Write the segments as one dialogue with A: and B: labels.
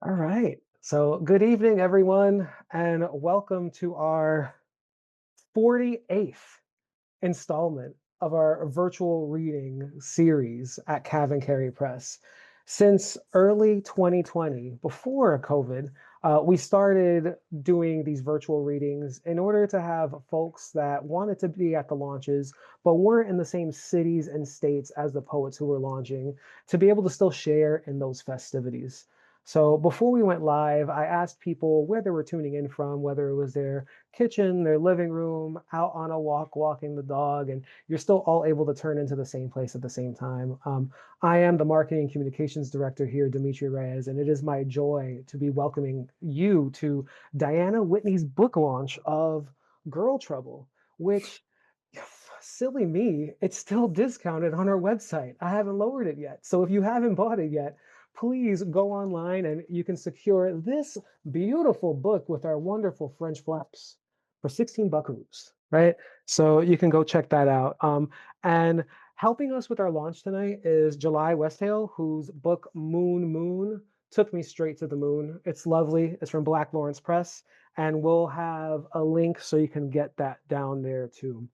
A: All right. So, good evening, everyone, and welcome to our 48th installment of our virtual reading series at CavanKerry Press. Since early 2020, before COVID, we started doing these virtual readings in order to have folks that wanted to be at the launches but weren't in the same cities and states as the poets who were launching to be able to still share in those festivities. So before we went live, I asked people where they were tuning in from, whether it was their kitchen, their living room, out on a walk, walking the dog, and you're still all able to turn into the same place at the same time. I am the marketing and communications director here, Dimitri Reyes, and it is my joy to be welcoming you to Diana Whitney's book launch of Girl Trouble, which, silly me, it's still discounted on our website. I haven't lowered it yet. So if you haven't bought it yet, please go online and you can secure this beautiful book with our wonderful French flaps for 16 buckaroos, right? So you can go check that out. And helping us with our launch tonight is July Westhale, whose book Moon Moon took me straight to the moon. It's lovely. It's from Black Lawrence Press, and we'll have a link so you can get that down there too.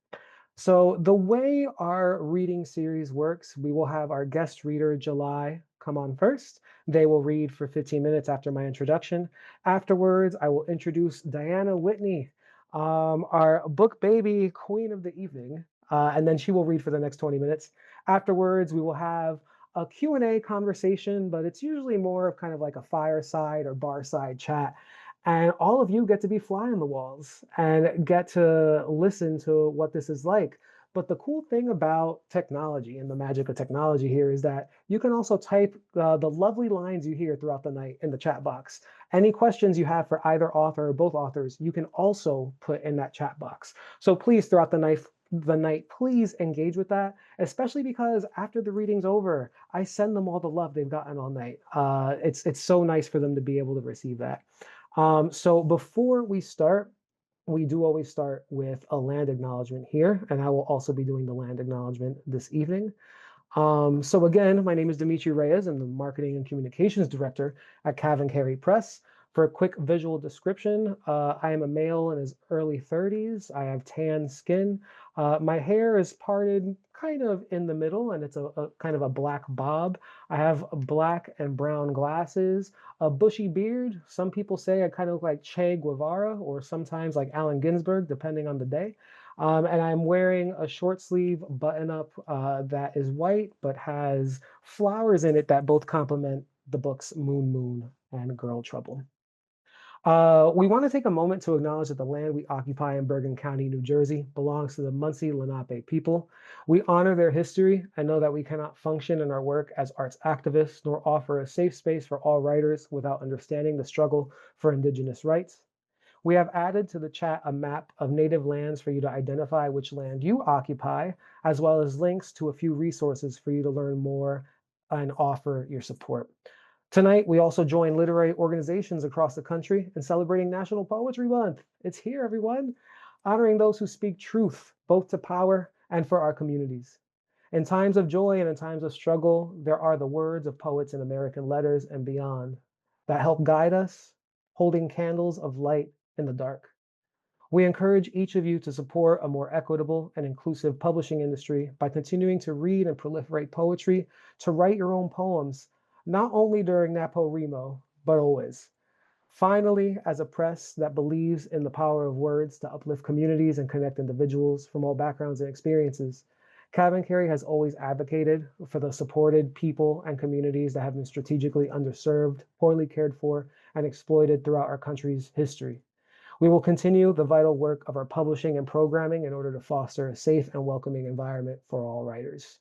A: So the way our reading series works, we will have our guest reader, July, come on first. They will read for 15 minutes after my introduction. Afterwards, I will introduce Diana Whitney, our book baby queen of the evening, and then she will read for the next 20 minutes. Afterwards, we will have a Q&A conversation, but it's usually more of kind of like a fireside or barside chat, and all of you get to be fly on the walls and get to listen to what this is like. But the cool thing about technology and the magic of technology here is that you can also type the lovely lines you hear throughout the night in the chat box. Any questions you have for either author or both authors, you can also put in that chat box. So please, throughout the night, please engage with that, especially because after the reading's over, I send them all the love they've gotten all night. It's so nice for them to be able to receive that. So before we start, we do always start with a land acknowledgement here, and I will also be doing the land acknowledgement this evening. So again, my name is Dimitri Reyes. I'm the Marketing and Communications Director at CavanKerry Press. For a quick visual description, I am a male in his early 30s. I have tan skin. My hair is parted kind of in the middle, and it's a kind of a black bob. I have black and brown glasses, a bushy beard. Some people say I kind of look like Che Guevara or sometimes like Allen Ginsberg, depending on the day. And I'm wearing a short sleeve button up that is white but has flowers in it that both complement the books Moon Moon and Girl Trouble. We want to take a moment to acknowledge that the land we occupy in Bergen County, New Jersey, belongs to the Munsee Lenape people. We honor their history and know that we cannot function in our work as arts activists nor offer a safe space for all writers without understanding the struggle for Indigenous rights. We have added to the chat a map of native lands for you to identify which land you occupy, as well as links to a few resources for you to learn more and offer your support. Tonight, we also join literary organizations across the country in celebrating National Poetry Month. It's here, everyone, honoring those who speak truth, both to power and for our communities. In times of joy and in times of struggle, there are the words of poets in American letters and beyond that help guide us, holding candles of light in the dark. We encourage each of you to support a more equitable and inclusive publishing industry by continuing to read and proliferate poetry, to write your own poems, not only during NaPoWriMo, but always. Finally, as a press that believes in the power of words to uplift communities and connect individuals from all backgrounds and experiences, CavanKerry has always advocated for the supported people and communities that have been strategically underserved, poorly cared for, and exploited throughout our country's history. We will continue the vital work of our publishing and programming in order to foster a safe and welcoming environment for all writers.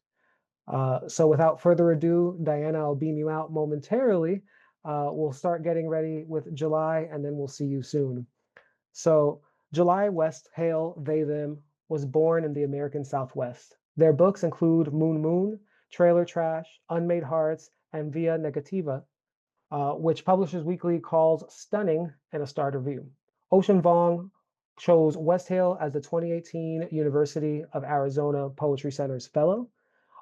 A: So without further ado, Diana, I'll beam you out momentarily. We'll start getting ready with July, and then we'll see you soon. So July Westhale, they, them, was born in the American Southwest. Their books include Moon Moon, Trailer Trash, Unmade Hearts, and Via Negativa, which Publishers Weekly calls stunning in a star review. Ocean Vuong chose Westhale as the 2018 University of Arizona Poetry Center's Fellow.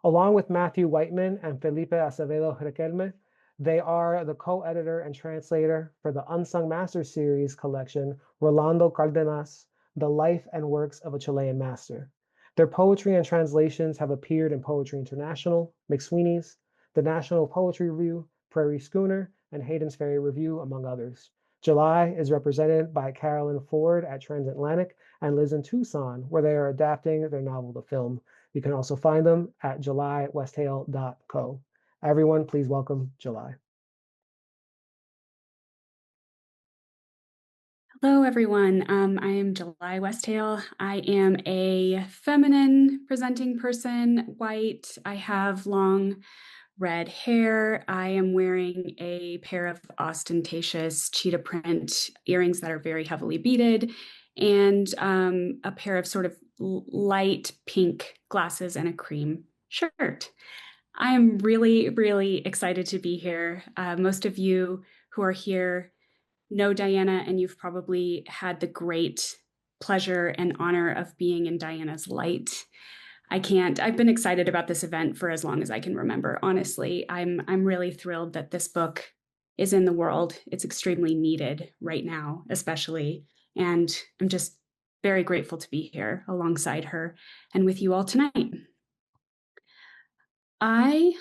A: Along with Matthew Whiteman and Felipe Acevedo Riquelme, They are the co-editor and translator for the Unsung Masters series collection, Rolando Cardenas, The Life and Works of a Chilean Master. Their poetry and translations have appeared in Poetry International, McSweeney's, the National Poetry Review, Prairie Schooner, and Hayden's Ferry Review, among others. July is represented by Carolyn Ford at Transatlantic and Liz in Tucson, where they are adapting their novel to film. You can also find them at julywesthale.co. Everyone, please welcome July.
B: Hello, everyone. I am July Westhale. I am a feminine presenting person, white. I have long red hair. I am wearing a pair of ostentatious cheetah print earrings that are very heavily beaded, and a pair of sort of light pink glasses and a cream shirt. I am really, really excited to be here. Most of you who are here know Diana, and you've probably had the great pleasure and honor of being in Diana's light. I've been excited about this event for as long as I can remember. Honestly, I'm really thrilled that this book is in the world. It's extremely needed right now, especially. And I'm just very grateful to be here alongside her and with you all tonight. I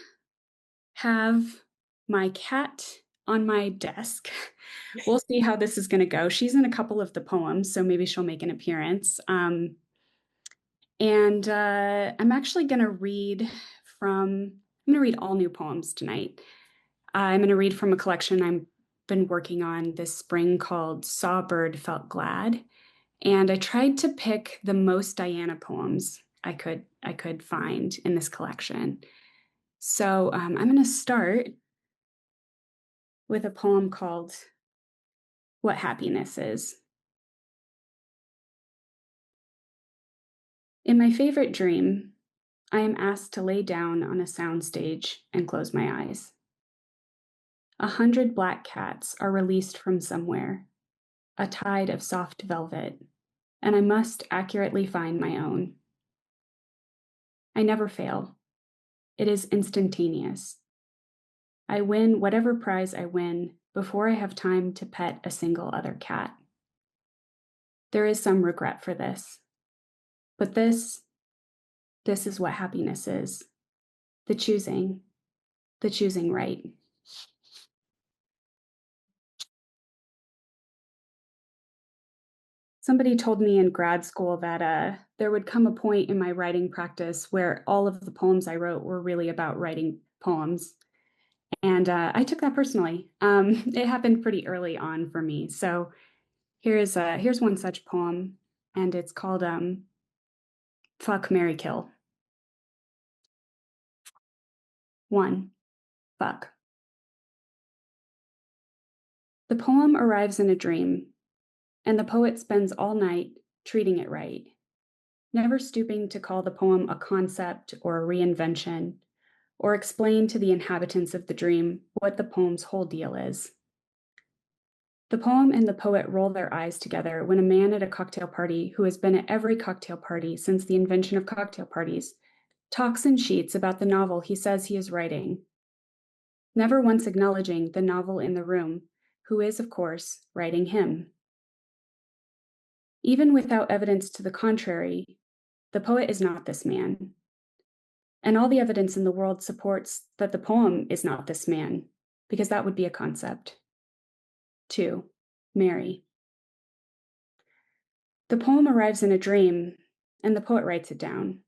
B: have my cat on my desk. We'll see how this is going to go. She's in a couple of the poems, so maybe she'll make an appearance. And I'm actually going to I'm going to read all new poems tonight. I'm going to read from a collection I've been working on this spring called Saw Bird Felt Glad. And I tried to pick the most Diana poems I could find in this collection. So I'm going to start with a poem called What Happiness Is. In my favorite dream, I am asked to lay down on a soundstage and close my eyes. 100 black cats are released from somewhere, a tide of soft velvet, and I must accurately find my own. I never fail. It is instantaneous. I win whatever prize I win before I have time to pet a single other cat. There is some regret for this, but this is what happiness is. The choosing right. Somebody told me in grad school that there would come a point in my writing practice where all of the poems I wrote were really about writing poems. And I took that personally. It happened pretty early on for me. So here's one such poem, and it's called Fuck, Marry, Kill. 1. Fuck. The poem arrives in a dream, and the poet spends all night treating it right, never stooping to call the poem a concept or a reinvention, or explain to the inhabitants of the dream what the poem's whole deal is. The poem and the poet roll their eyes together when a man at a cocktail party, who has been at every cocktail party since the invention of cocktail parties, talks in sheets about the novel he says he is writing, never once acknowledging the novel in the room, who is, of course, writing him. Even without evidence to the contrary, the poet is not this man. And all the evidence in the world supports that the poem is not this man, because that would be a concept. 2. Marry. The poem arrives in a dream, and the poet writes it down.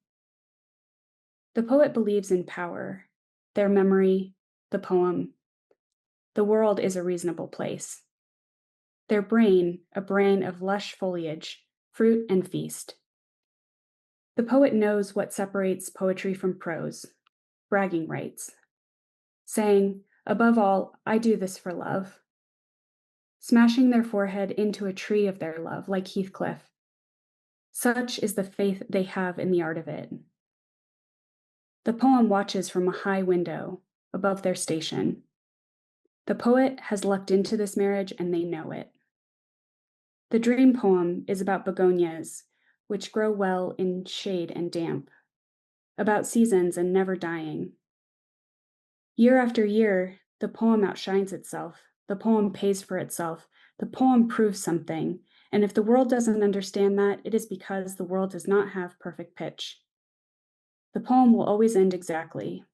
B: The poet believes in power, their memory, the poem. The world is a reasonable place. Their brain, a brain of lush foliage, fruit and feast. The poet knows what separates poetry from prose, bragging rights, saying, above all, I do this for love, smashing their forehead into a tree of their love, like Heathcliff. Such is the faith they have in the art of it. The poem watches from a high window above their station. The poet has lucked into this marriage, and they know it. The dream poem is about begonias, which grow well in shade and damp, about seasons and never dying. Year after year, The poem outshines itself. The poem pays for itself. The poem proves something. And if the world doesn't understand that, it is because the world does not have perfect pitch. The poem will always end exactly.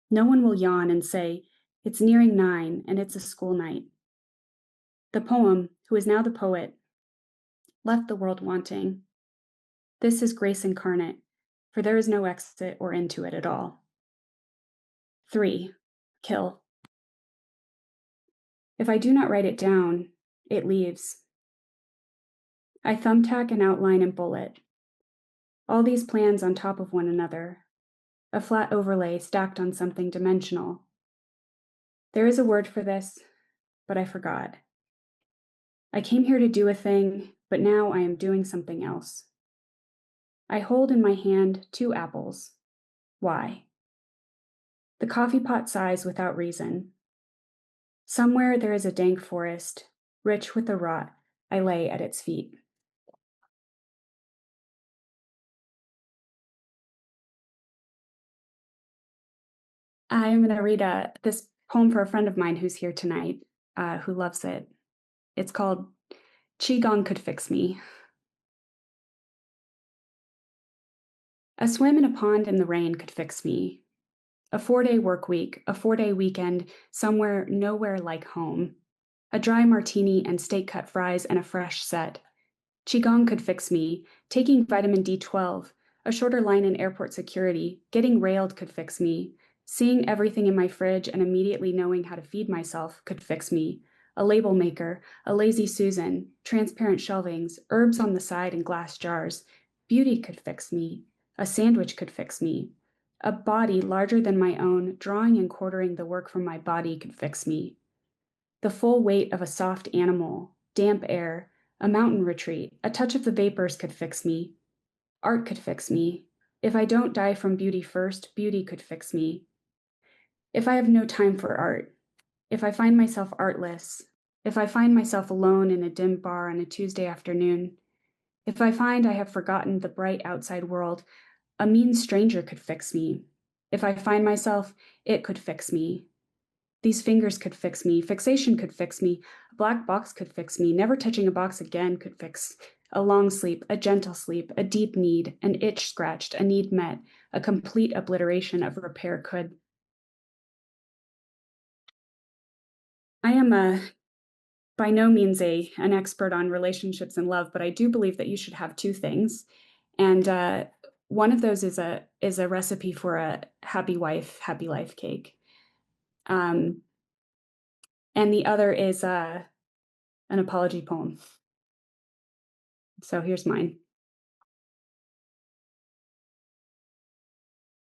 B: No one will yawn and say, "It's nearing 9 and it's a school night." The poem, who is now the poet, left the world wanting. This is grace incarnate, for there is no exit or end to it at all. 3. Kill. If I do not write it down, it leaves. I thumbtack and outline and bullet. All these plans on top of one another, a flat overlay stacked on something dimensional. There is a word for this, but I forgot. I came here to do a thing, but now I am doing something else. I hold in my hand 2 apples. Why? The coffee pot sighs without reason. Somewhere there is a dank forest, rich with the rot. I lay at its feet. I'm going to read this poem for a friend of mine who's here tonight, who loves it. It's called Qigong Could Fix Me. A swim in a pond in the rain could fix me. A 4-day work week, a 4-day weekend, somewhere nowhere like home. A dry martini and steak cut fries and a fresh set. Qigong could fix me. Taking vitamin D12, a shorter line in airport security, getting railed could fix me. Seeing everything in my fridge and immediately knowing how to feed myself could fix me. A label maker, a lazy Susan, transparent shelvings, herbs on the side in glass jars. Beauty could fix me. A sandwich could fix me. A body larger than my own, drawing and quartering the work from my body could fix me. The full weight of a soft animal, damp air, a mountain retreat, a touch of the vapors could fix me. Art could fix me. If I don't die from beauty first, beauty could fix me. If I have no time for art, if I find myself artless, if I find myself alone in a dim bar on a Tuesday afternoon, if I find I have forgotten the bright outside world, a mean stranger could fix me. If I find myself, it could fix me. These fingers could fix me. Fixation could fix me. A black box could fix me. Never touching a box again could fix. A long sleep, a gentle sleep, a deep need, an itch scratched, a need met, a complete obliteration of repair could. I am by no means an expert on relationships and love, but I do believe that you should have 2 things. And one of those is a recipe for a happy wife, happy life cake. And the other is an apology poem. So here's mine.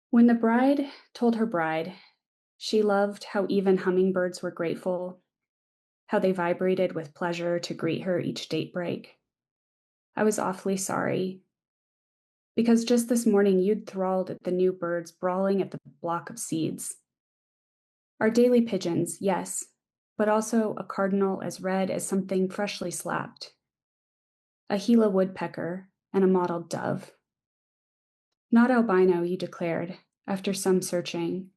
B: When the bride told her bride, she loved how even hummingbirds were grateful, how they vibrated with pleasure to greet her each date break. I was awfully sorry, because just this morning you'd thralled at the new birds brawling at the block of seeds. Our daily pigeons, yes, but also a cardinal as red as something freshly slapped, a Gila woodpecker, and a mottled dove. Not albino, you declared, after some searching,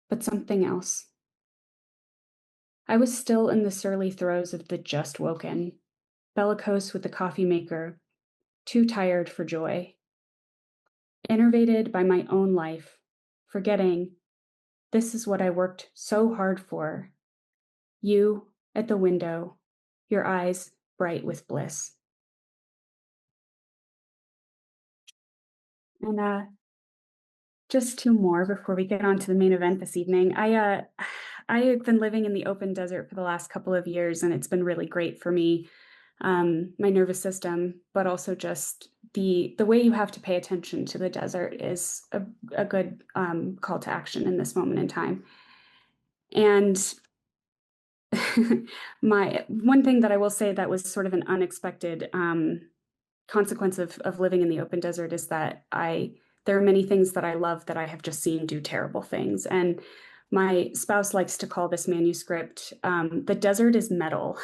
B: but something else. I was still in the surly throes of the just woken, bellicose with the coffee maker, too tired for joy. Enervated by my own life, forgetting this is what I worked so hard for. You at the window, your eyes bright with bliss. And just 2 more before we get on to the main event this evening. I have been living in the open desert for the last couple of years, and it's been really great for me, my nervous system, but also just the way you have to pay attention to the desert is a good call to action in this moment in time. And my one thing that I will say that was sort of an unexpected consequence of living in the open desert is that there are many things that I love that I have just seen do terrible things. And my spouse likes to call this manuscript, "The Desert is Metal."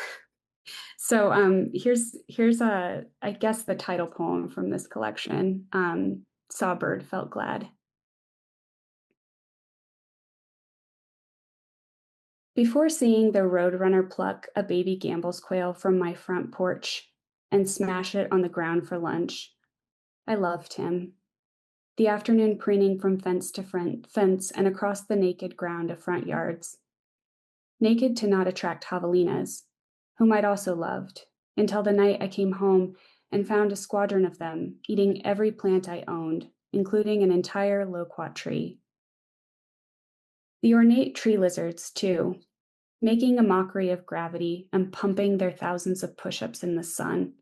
B: So here's I guess the title poem from this collection, Sawbird Felt Glad. Before seeing the roadrunner pluck a baby Gambel's quail from my front porch and smash it on the ground for lunch, I loved him. The afternoon preening from fence to fence and across the naked ground of front yards. Naked to not attract javelinas, whom I'd also loved, until the night I came home and found a squadron of them eating every plant I owned, including an entire loquat tree. The ornate tree lizards, too, making a mockery of gravity and pumping their thousands of push ups in the sun.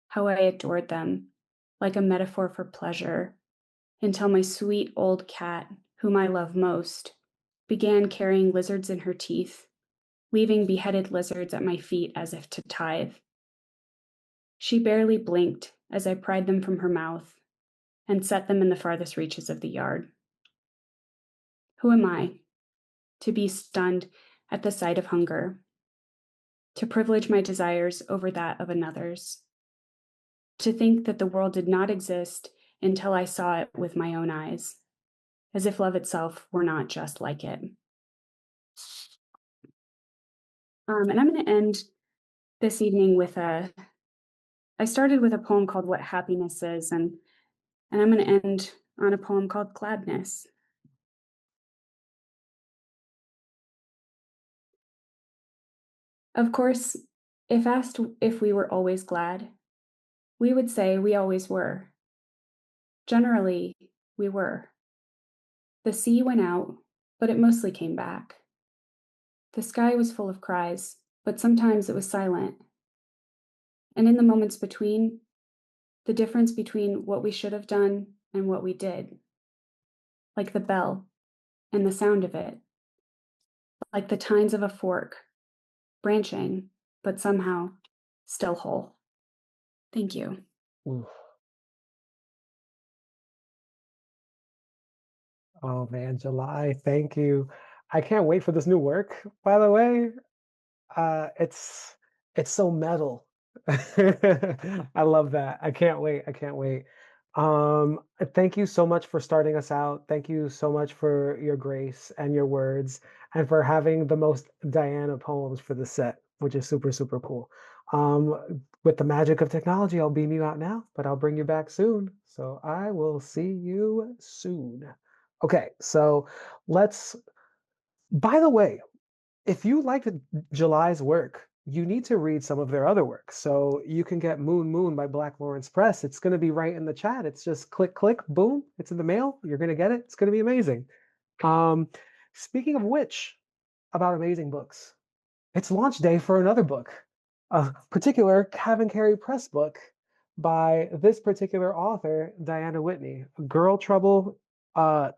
B: How I adored them, like a metaphor for pleasure, until my sweet old cat, whom I love most, began carrying lizards in her teeth, leaving beheaded lizards at my feet as if to tithe. She barely blinked as I pried them from her mouth and set them in the farthest reaches of the yard. Who am I to be stunned at the sight of hunger, to privilege my desires over that of another's, to think that the world did not exist until I saw it with my own eyes, as if love itself were not just like it. And I'm going to end this evening with I started with a poem called What Happiness Is, and I'm going to end on a poem called Gladness. Of course, if asked if we were always glad, we would say we always were. Generally, we were. The sea went out, but it mostly came back. The sky was full of cries, but sometimes it was silent. And in the moments between, the difference between what we should have done and what we did, like the bell and the sound of it, like the tines of a fork, branching, but somehow still whole. Thank you.
A: Oof. Oh man, July, thank you. I can't wait for this new work, by the way. It's so metal. I love that. I can't wait. I can't wait. Thank you so much for starting us out. Thank you so much for your grace and your words and for having the most Diana poems for the set, which is super, super cool. With the magic of technology, I'll beam you out now, but I'll bring you back soon. So I will see you soon. Okay, so let's, by the way, if you liked July's work, you need to read some of their other work. So you can get Moon Moon by Black Lawrence Press. It's going to be right in the chat. It's just click, click, boom. It's in the mail. You're going to get it. It's going to be amazing. Um, Speaking of which, about amazing books, it's launch day for another book, a particular CavanKerry Press book by this particular author, Diana Whitney. Girl Trouble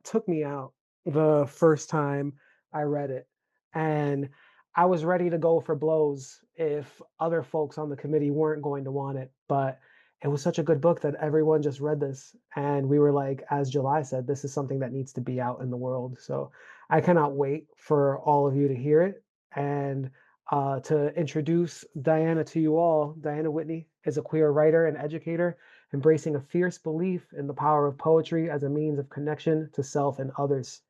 A: took me out the first time I read it. And I was ready to go for blows if other folks on the committee weren't going to want it. But it was such a good book that everyone just read this. And we were like, as July said, this is something that needs to be out in the world. So I cannot wait for all of you to hear it. And to introduce Diana to you all, Diana Whitney is a queer writer and educator, embracing a fierce belief in the power of poetry as a means of connection to self and others.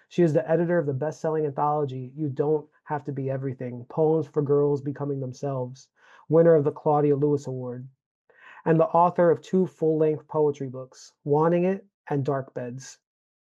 A: She is the editor of the best-selling anthology, You Don't Have to Be Everything, Poems for Girls Becoming Themselves, winner of the Claudia Lewis Award, and the author of two full-length poetry books, Wanting It and Dark Beds.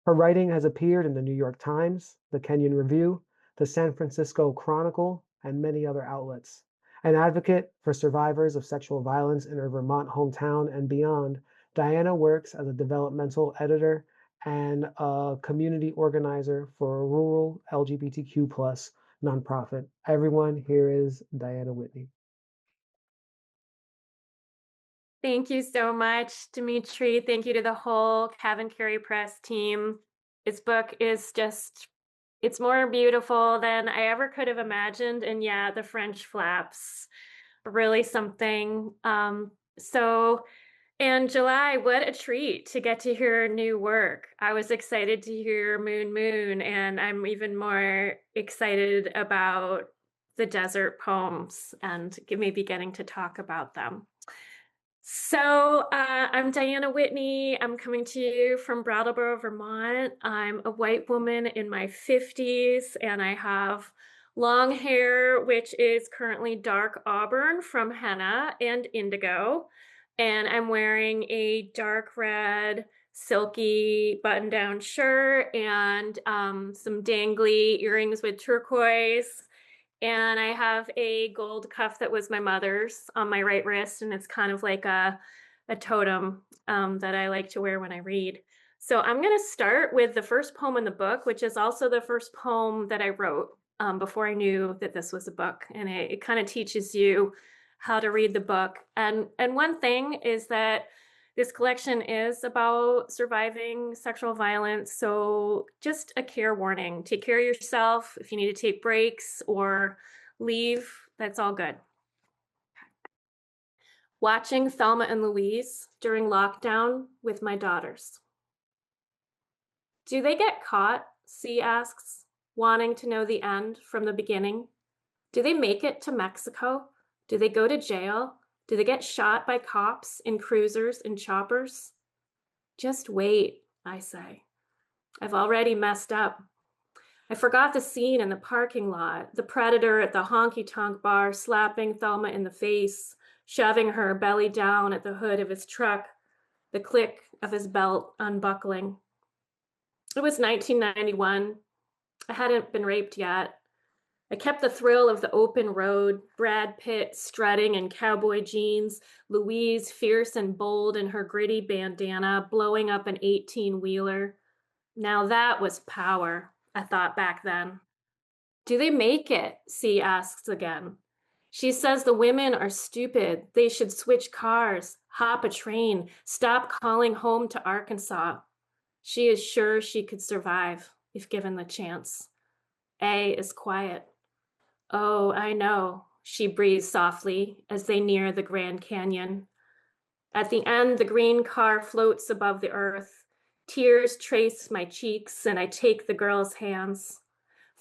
A: Her writing has appeared in the New York Times, the Kenyon Review, the San Francisco Chronicle, and many other outlets. An advocate for survivors of sexual violence in her Vermont hometown and beyond, Diana works as a developmental editor and a community organizer for a rural LGBTQ plus nonprofit. Everyone, here is Diana Whitney.
C: Thank you so much, Dimitri. Thank you to the whole CavanKerry Press team. This book is just, it's more beautiful than I ever could have imagined. And yeah, the French flaps are really something. And July, what a treat to get to hear new work. I was excited to hear Moon Moon, and I'm even more excited about the desert poems and maybe getting to talk about them. So I'm Diana Whitney. I'm coming to you from Brattleboro, Vermont. I'm a white woman in my 50s, and I have long hair, which is currently dark auburn from henna and indigo. And I'm wearing a dark red, silky button down shirt and some dangly earrings with turquoise. And I have a gold cuff that was my mother's on my right wrist. And it's kind of like a totem that I like to wear when I read. So I'm going to start with the first poem in the book, which is also the first poem that I wrote before I knew that this was a book. And it kind of teaches you how to read the book. And one thing is that this collection is about surviving sexual violence. So just a care warning, take care of yourself. If you need to take breaks or leave, that's all good. Watching Thelma and Louise during lockdown with my daughters. Do they get caught? C asks, wanting to know the end from the beginning. Do they make it to Mexico? Do they go to jail? Do they get shot by cops in cruisers and choppers? Just wait, I say. I've already messed up. I forgot the scene in the parking lot, the predator at the honky-tonk bar slapping Thelma in the face, shoving her belly down at the hood of his truck, the click of his belt unbuckling. It was 1991. I hadn't been raped yet. I kept the thrill of the open road, Brad Pitt strutting in cowboy jeans, Louise fierce and bold in her gritty bandana, blowing up an 18-wheeler. Now that was power, I thought back then. Do they make it? C asks again. She says the women are stupid. They should switch cars, hop a train, stop calling home to Arkansas. She is sure she could survive if given the chance. A is quiet. Oh, I know, she breathes softly as they near the Grand Canyon. At the end, the green car floats above the earth. Tears trace my cheeks, and I take the girls' hands.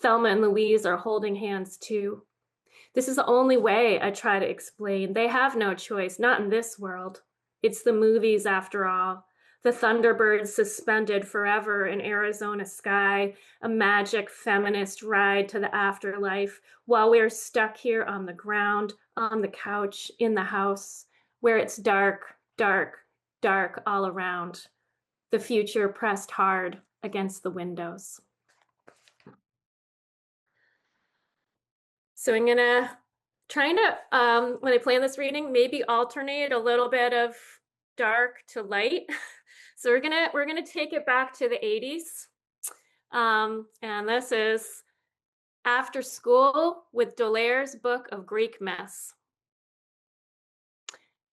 C: Thelma and Louise are holding hands too. This is the only way, I try to explain. They have no choice, not in this world. It's the movies after all. The Thunderbirds suspended forever in Arizona sky, a magic feminist ride to the afterlife, while we're stuck here on the ground, on the couch, in the house, where it's dark, dark, dark all around. The future pressed hard against the windows. So I'm gonna trying to when I plan this reading, maybe alternate a little bit of dark to light. So we're gonna take it back to the 80s. And this is After School with Dolaire's Book of Greek Myths.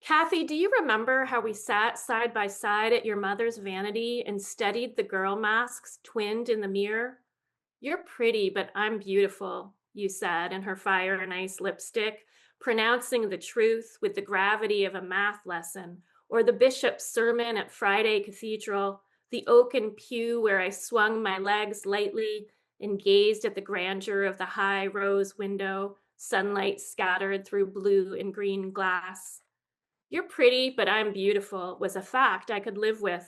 C: Kathy, do you remember how we sat side by side at your mother's vanity and studied the girl masks twinned in the mirror? You're pretty, but I'm beautiful, you said in her fire and ice lipstick, pronouncing the truth with the gravity of a math lesson, or the bishop's sermon at Friday Cathedral, the oaken pew where I swung my legs lightly and gazed at the grandeur of the high rose window, sunlight scattered through blue and green glass. You're pretty, but I'm beautiful was a fact I could live with.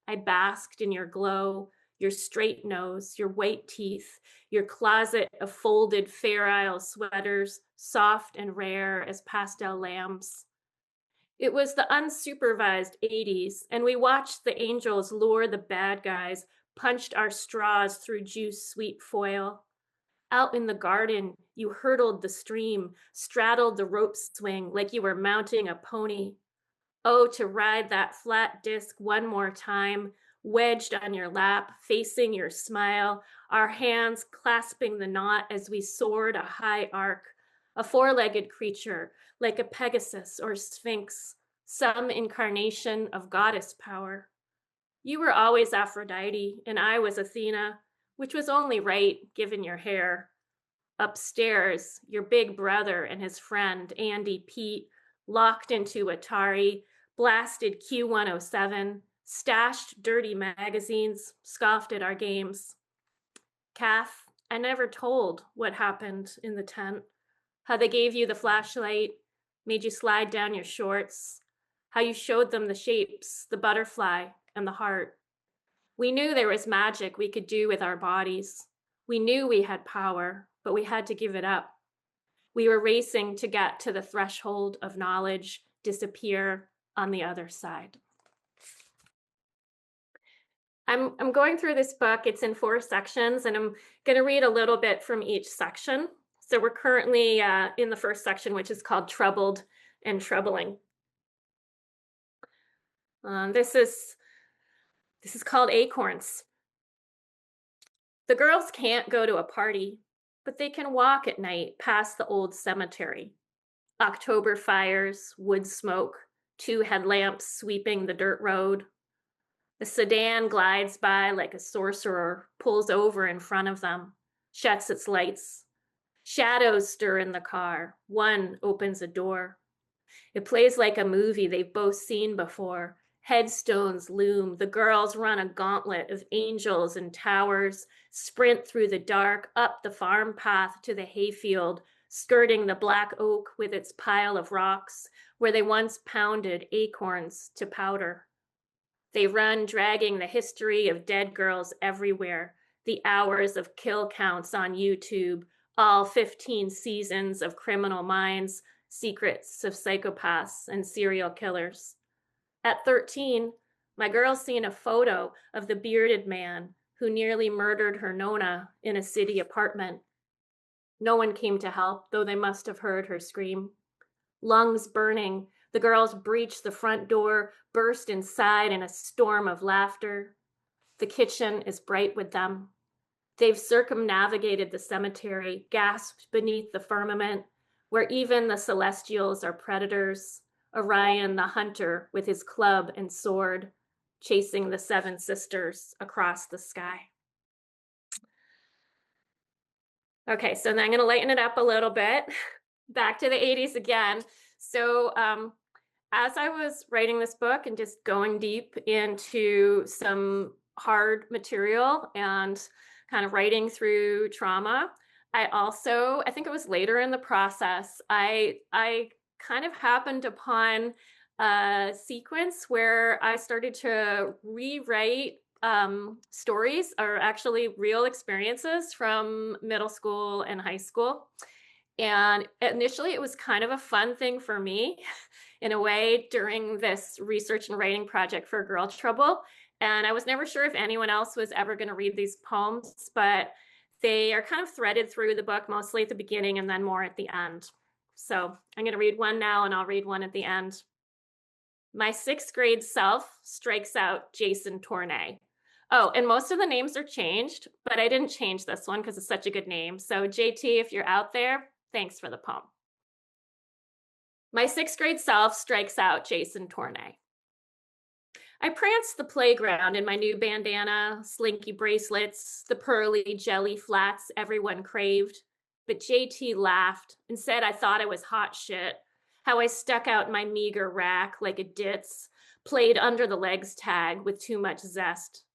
C: I basked in your glow, your straight nose, your white teeth, your closet of folded Fair Isle sweaters, soft and rare as pastel lambs. It was the unsupervised 80s, and we watched the angels lure the bad guys, punched our straws through juice-sweet foil. Out in the garden, you hurdled the stream, straddled the rope swing like you were mounting a pony. Oh, to ride that flat disc one more time, wedged on your lap, facing your smile, our hands clasping the knot as we soared a high arc, a four-legged creature like a Pegasus or Sphinx, some incarnation of goddess power. You were always Aphrodite, and I was Athena, which was only right given your hair. Upstairs, your big brother and his friend, Andy Pete, locked into Atari, blasted Q107, stashed dirty magazines, scoffed at our games. Kath, I never told what happened in the tent, how they gave you the flashlight, made you slide down your shorts, how you showed them the shapes, the butterfly and the heart. We knew there was magic we could do with our bodies. We knew we had power, but we had to give it up. We were racing to get to the threshold of knowledge, disappear on the other side. I'm going through this book. It's in 4 sections, and I'm going to read a little bit from each section. So we're currently in the first section, which is called Troubled and Troubling. This is called Acorns. The girls can't go to a party, but they can walk at night past the old cemetery. October fires, wood smoke, 2 headlamps sweeping the dirt road. The sedan glides by like a sorcerer, pulls over in front of them, shuts its lights. Shadows stir in the car. One opens a door. It plays like a movie they've both seen before. Headstones loom. The girls run a gauntlet of angels and towers, sprint through the dark, up the farm path to the hayfield, skirting the black oak with its pile of rocks, where they once pounded acorns to powder. They run, dragging the history of dead girls everywhere, the hours of kill counts on YouTube, all 15 seasons of Criminal Minds, secrets of psychopaths and serial killers. At 13, my girl's seen a photo of the bearded man who nearly murdered her Nona in a city apartment. No one came to help, though they must have heard her scream. Lungs burning, the girls breach the front door, burst inside in a storm of laughter. The kitchen is bright with them. They've circumnavigated the cemetery, gasped beneath the firmament, where even the celestials are predators. Orion the hunter with his club and sword, chasing the 7 sisters across the sky. Okay, so then I'm going to lighten it up a little bit. Back to the 80s again. So as I was writing this book and just going deep into some hard material and kind of writing through trauma, I think it was later in the process, I kind of happened upon a sequence where I started to rewrite stories, or actually real experiences from middle school and high school. And initially it was kind of a fun thing for me in a way during this research and writing project for Girl Trouble. And I was never sure if anyone else was ever going to read these poems, but they are kind of threaded through the book, mostly at the beginning and then more at the end. So I'm going to read one now and I'll read one at the end. My 6th grade self strikes out Jason Tournay. Oh, and most of the names are changed, but I didn't change this one because it's such a good name. So JT, if you're out there, thanks for the poem. My 6th grade self strikes out Jason Tournay. I pranced the playground in my new bandana, slinky bracelets, the pearly jelly flats everyone craved. But JT laughed and said I thought I was hot shit, how I stuck out my meager rack like a ditz, played under the legs tag with too much zest.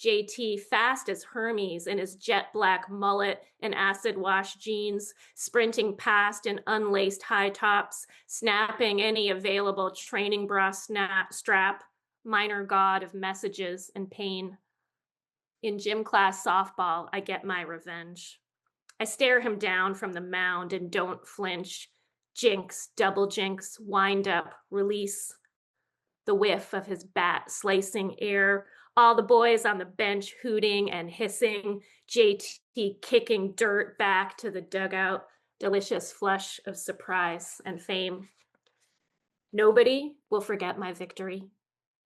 C: JT, fast as Hermes in his jet black mullet and acid wash jeans, sprinting past in unlaced high tops, snapping any available training bra strap, minor god of messages and pain. In gym class softball, I get my revenge. I stare him down from the mound and don't flinch. Jinx, double jinx, wind up, release. The whiff of his bat slicing air, all the boys on the bench hooting and hissing, JT kicking dirt back to the dugout, delicious flush of surprise and fame. Nobody will forget my victory.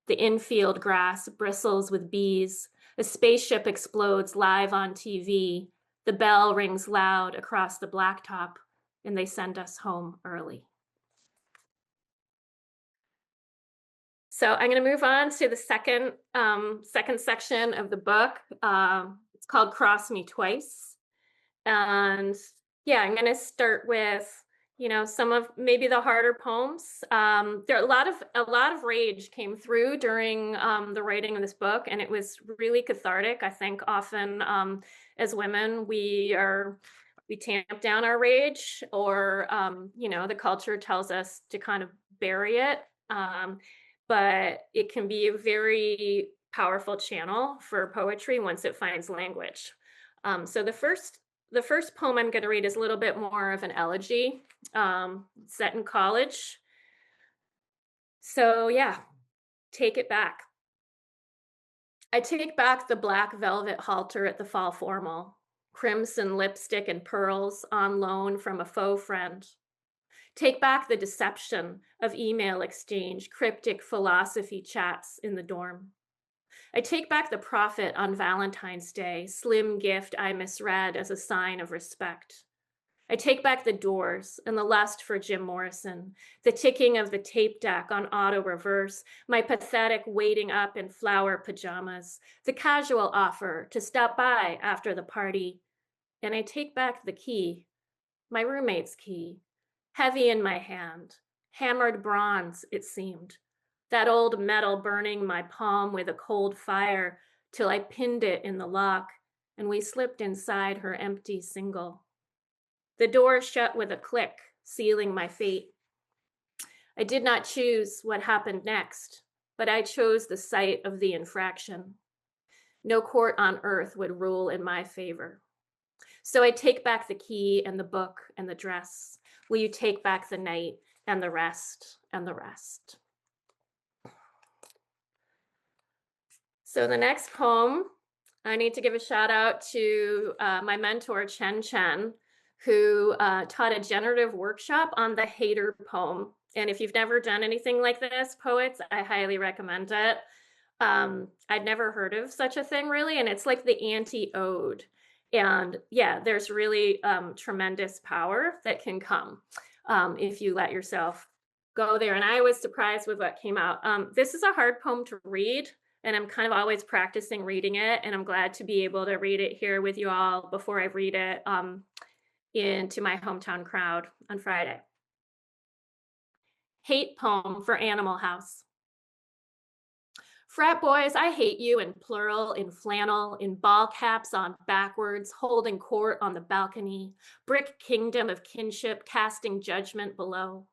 C: The infield grass bristles with bees. A spaceship explodes live on TV. The bell rings loud across the blacktop, and they send us home early. So I'm going to move on to the second section of the book. It's called Cross Me Twice. And yeah, I'm going to start with, some of maybe the harder poems. There are a lot of rage came through during the writing of this book, and it was really cathartic. I think often as women, we tamp down our rage, or the culture tells us to kind of bury it. But it can be a very powerful channel for poetry once it finds language. So the first the first poem I'm going to read is a little bit more of an elegy, set in college. So yeah, take it back. I take back the black velvet halter at the fall formal, crimson lipstick and pearls on loan from a faux friend. Take back the deception of email exchange, cryptic philosophy chats in the dorm. I take back the profit on Valentine's Day, slim gift I misread as a sign of respect. I take back the doors and the lust for Jim Morrison, the ticking of the tape deck on auto reverse, my pathetic waiting up in flower pajamas, the casual offer to stop by after the party. And I take back the key, my roommate's key, heavy in my hand, hammered bronze, it seemed. That old metal burning my palm with a cold fire till I pinned it in the lock and we slipped inside her empty single. The door shut with a click, sealing my fate. I did not choose what happened next, but I chose the site of the infraction. No court on earth would rule in my favor. So I take back the key and the book and the dress. Will you take back the night and the rest and the rest? So the next poem, I need to give a shout out to my mentor, Chen Chen, who taught a generative workshop on the hater poem. And if you've never done anything like this, poets, I highly recommend it. I'd never heard of such a thing, really, and it's like the anti-ode. And yeah, there's really tremendous power that can come if you let yourself go there. And I was surprised with what came out. This is a hard poem to read, and I'm kind of always practicing reading it, and I'm glad to be able to read it here with you all before I read it into my hometown crowd on Friday. Hate poem for Animal House. Frat boys, I hate you in plural, in flannel, in ball caps on backwards, holding court on the balcony, brick kingdom of kinship, casting judgment below.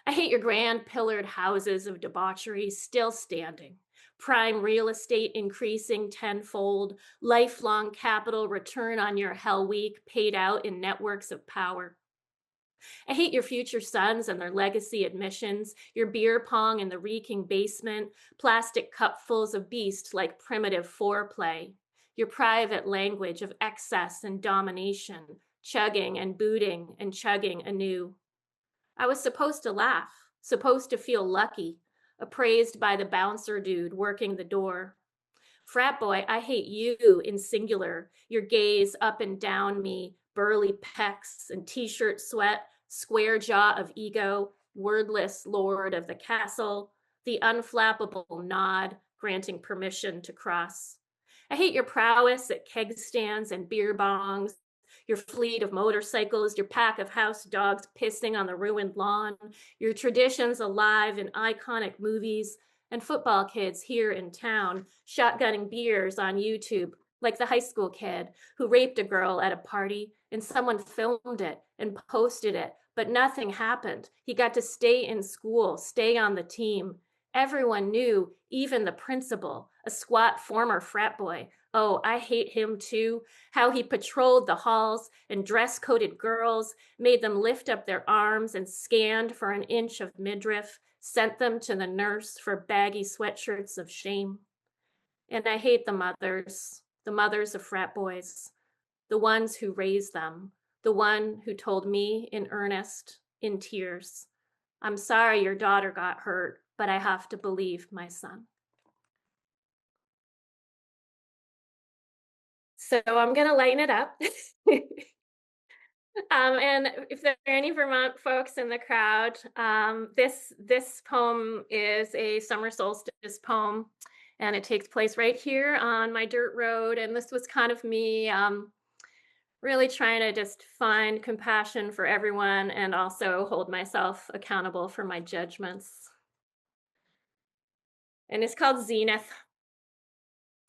C: I hate your grand pillared houses of debauchery still standing, prime real estate increasing tenfold, lifelong capital return on your hell week paid out in networks of power. I hate your future sons and their legacy admissions, your beer pong in the reeking basement, plastic cupfuls of beast like primitive foreplay, your private language of excess and domination, chugging and booting and chugging anew. I was supposed to laugh, supposed to feel lucky, appraised by the bouncer dude working the door. Frat boy, I hate you in singular, your gaze up and down me, burly pecs and t-shirt sweat, square jaw of ego, wordless lord of the castle, the unflappable nod granting permission to cross. I hate your prowess at keg stands and beer bongs, your fleet of motorcycles, your pack of house dogs pissing on the ruined lawn, your traditions alive in iconic movies, and football kids here in town shotgunning beers on YouTube, like the high school kid who raped a girl at a party and someone filmed it and posted it, but nothing happened. He got to stay in school, stay on the team. Everyone knew, even the principal, a squat former frat boy. Oh, I hate him too. How he patrolled the halls and dress-coded girls, made them lift up their arms and scanned for an inch of midriff, sent them to the nurse for baggy sweatshirts of shame. And I hate the mothers of frat boys, the ones who raised them, the one who told me in earnest, in tears, I'm sorry your daughter got hurt, but I have to believe my son. So I'm going to lighten it up. And if there are any Vermont folks in the crowd, this poem is a summer solstice poem, and it takes place right here on my dirt road. And this was kind of me really trying to just find compassion for everyone and also hold myself accountable for my judgments. And it's called Zenith.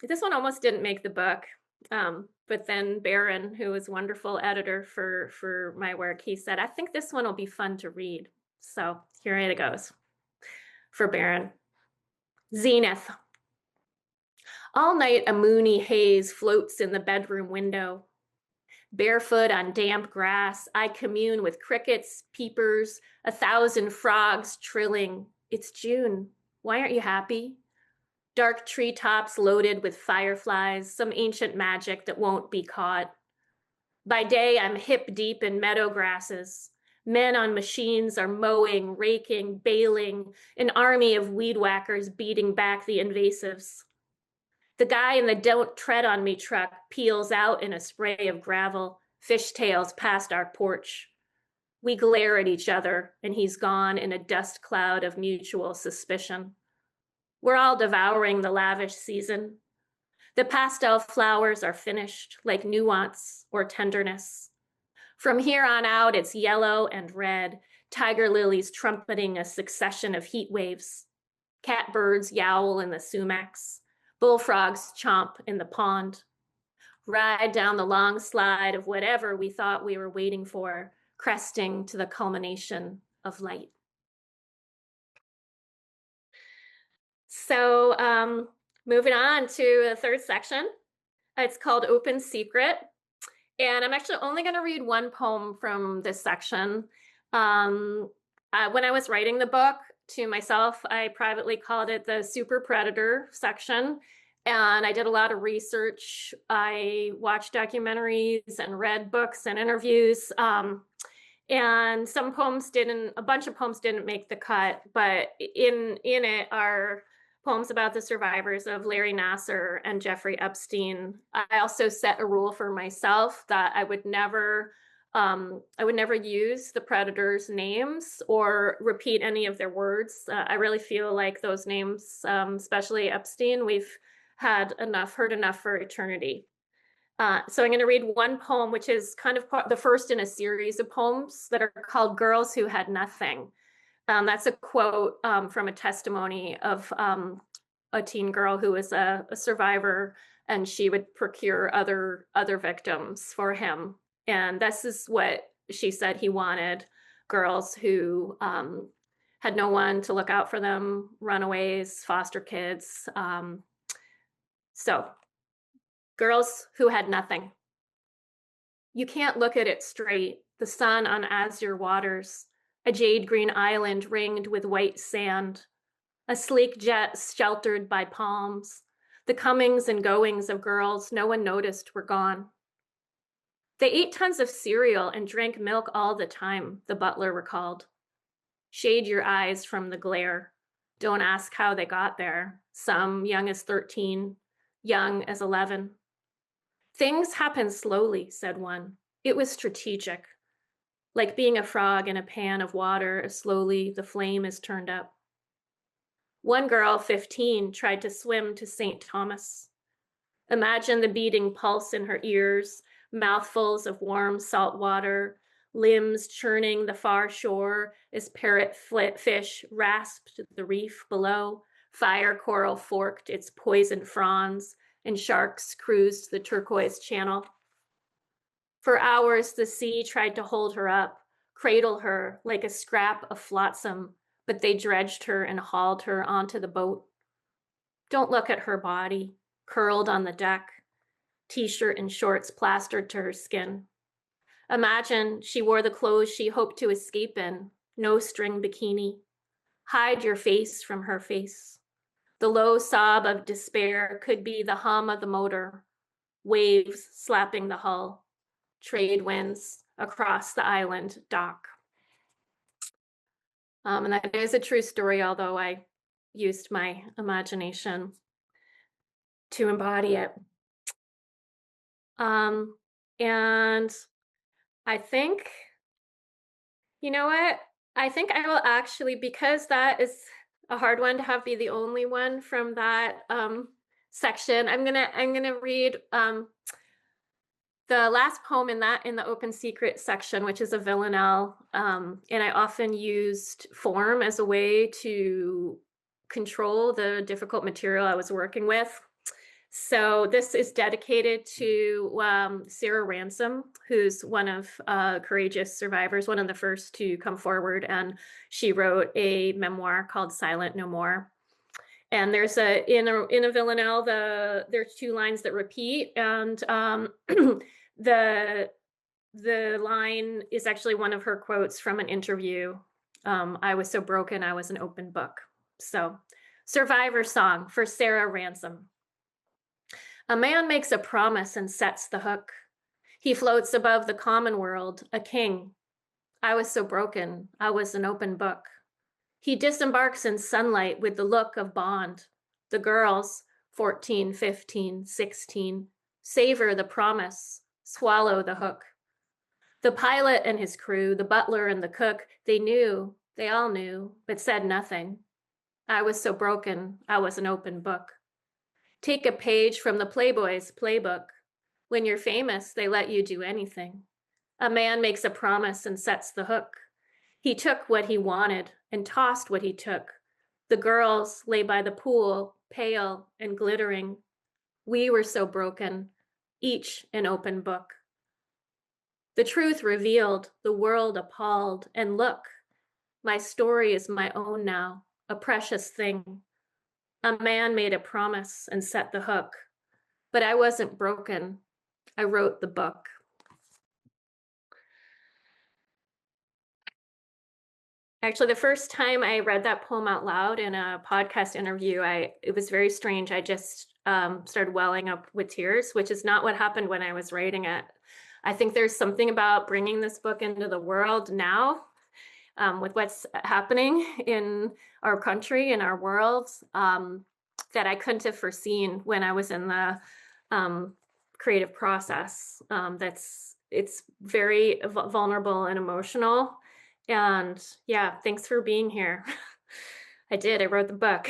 C: This one almost didn't make the book. But then Barron, who was a wonderful editor for my work, he said, I think this one will be fun to read. So here it goes for Barron. Zenith. All night a moony haze floats in the bedroom window. Barefoot on damp grass, I commune with crickets, peepers, 1,000 frogs trilling. It's June. Why aren't you happy? Dark treetops loaded with fireflies, some ancient magic that won't be caught. By day, I'm hip deep in meadow grasses. Men on machines are mowing, raking, baling, an army of weed whackers beating back the invasives. The guy in the "Don't Tread on Me" truck peels out in a spray of gravel, fishtails past our porch. We glare at each other, and he's gone in a dust cloud of mutual suspicion. We're all devouring the lavish season. The pastel flowers are finished, like nuance or tenderness. From here on out, it's yellow and red, tiger lilies trumpeting a succession of heat waves. Catbirds yowl in the sumacs. Bullfrogs chomp in the pond. Ride down the long slide of whatever we thought we were waiting for, cresting to the culmination of light. So moving on to the third section. It's called Open Secret. And I'm actually only going to read one poem from this section. When I was writing the book to myself, I privately called it the Super Predator section. And I did a lot of research. I watched documentaries and read books and interviews. And a bunch of poems didn't make the cut, but in it are poems about the survivors of Larry Nassar and Jeffrey Epstein. I also set a rule for myself that I would never use the predators' names or repeat any of their words. I really feel like those names, especially Epstein, we've heard enough for eternity. So I'm going to read one poem, which is kind of the first in a series of poems that are called Girls Who Had Nothing. That's a quote from a testimony of a teen girl who was a survivor, and she would procure other victims for him. And this is what she said he wanted: girls who had no one to look out for them, runaways, foster kids. So girls who had nothing. You can't look at it straight, the sun on azure waters, a jade green island ringed with white sand, a sleek jet sheltered by palms. The comings and goings of girls no one noticed were gone. They ate tons of cereal and drank milk all the time, the butler recalled. Shade your eyes from the glare. Don't ask how they got there, some young as 13, young as 11. Things happen slowly, said one. It was strategic. Like being a frog in a pan of water as slowly the flame is turned up. One girl, 15, tried to swim to St. Thomas. Imagine the beating pulse in her ears, mouthfuls of warm salt water, limbs churning the far shore as parrot fish rasped the reef below, fire coral forked its poisoned fronds, and sharks cruised the turquoise channel. For hours, the sea tried to hold her up, cradle her like a scrap of flotsam, but they dredged her and hauled her onto the boat. Don't look at her body, curled on the deck, t-shirt and shorts plastered to her skin. Imagine she wore the clothes she hoped to escape in, no string bikini. Hide your face from her face. The low sob of despair could be the hum of the motor, waves slapping the hull, trade winds across the island dock. And that is a true story, although I used my imagination to embody it. And I think, you know what? I think I will actually, because that is a hard one to have be the only one from that section, I'm gonna read the last poem in the Open Secret section, which is a villanelle. And I often used form as a way to control the difficult material I was working with. So this is dedicated to Sarah Ransom, who's one of courageous survivors, one of the first to come forward, and she wrote a memoir called Silent No More. And there's in a villanelle, there's two lines that repeat, and the the line is actually one of her quotes from an interview. I was so broken, I was an open book. So, Survivor Song for Sarah Ransom. A man makes a promise and sets the hook. He floats above the common world, a king. I was so broken, I was an open book. He disembarks in sunlight with the look of bond. The girls, 14, 15, 16, savor the promise, swallow the hook. The pilot and his crew, the butler and the cook, they all knew, but said nothing. I was so broken, I was an open book. Take a page from the Playboy's playbook. When you're famous, they let you do anything. A man makes a promise and sets the hook. He took what he wanted and tossed what he took. The girls lay by the pool, pale and glittering. We were so broken, each an open book. The truth revealed, the world appalled, and look, my story is my own now, a precious thing. A man made a promise and set the hook, but I wasn't broken. I wrote the book. Actually, the first time I read that poem out loud in a podcast interview, it was very strange. I just started welling up with tears, which is not what happened when I was writing it. I think there's something about bringing this book into the world now, with what's happening in our country, in our world, that I couldn't have foreseen when I was in the creative process. It's very vulnerable and emotional. And yeah, thanks for being here. I wrote the book.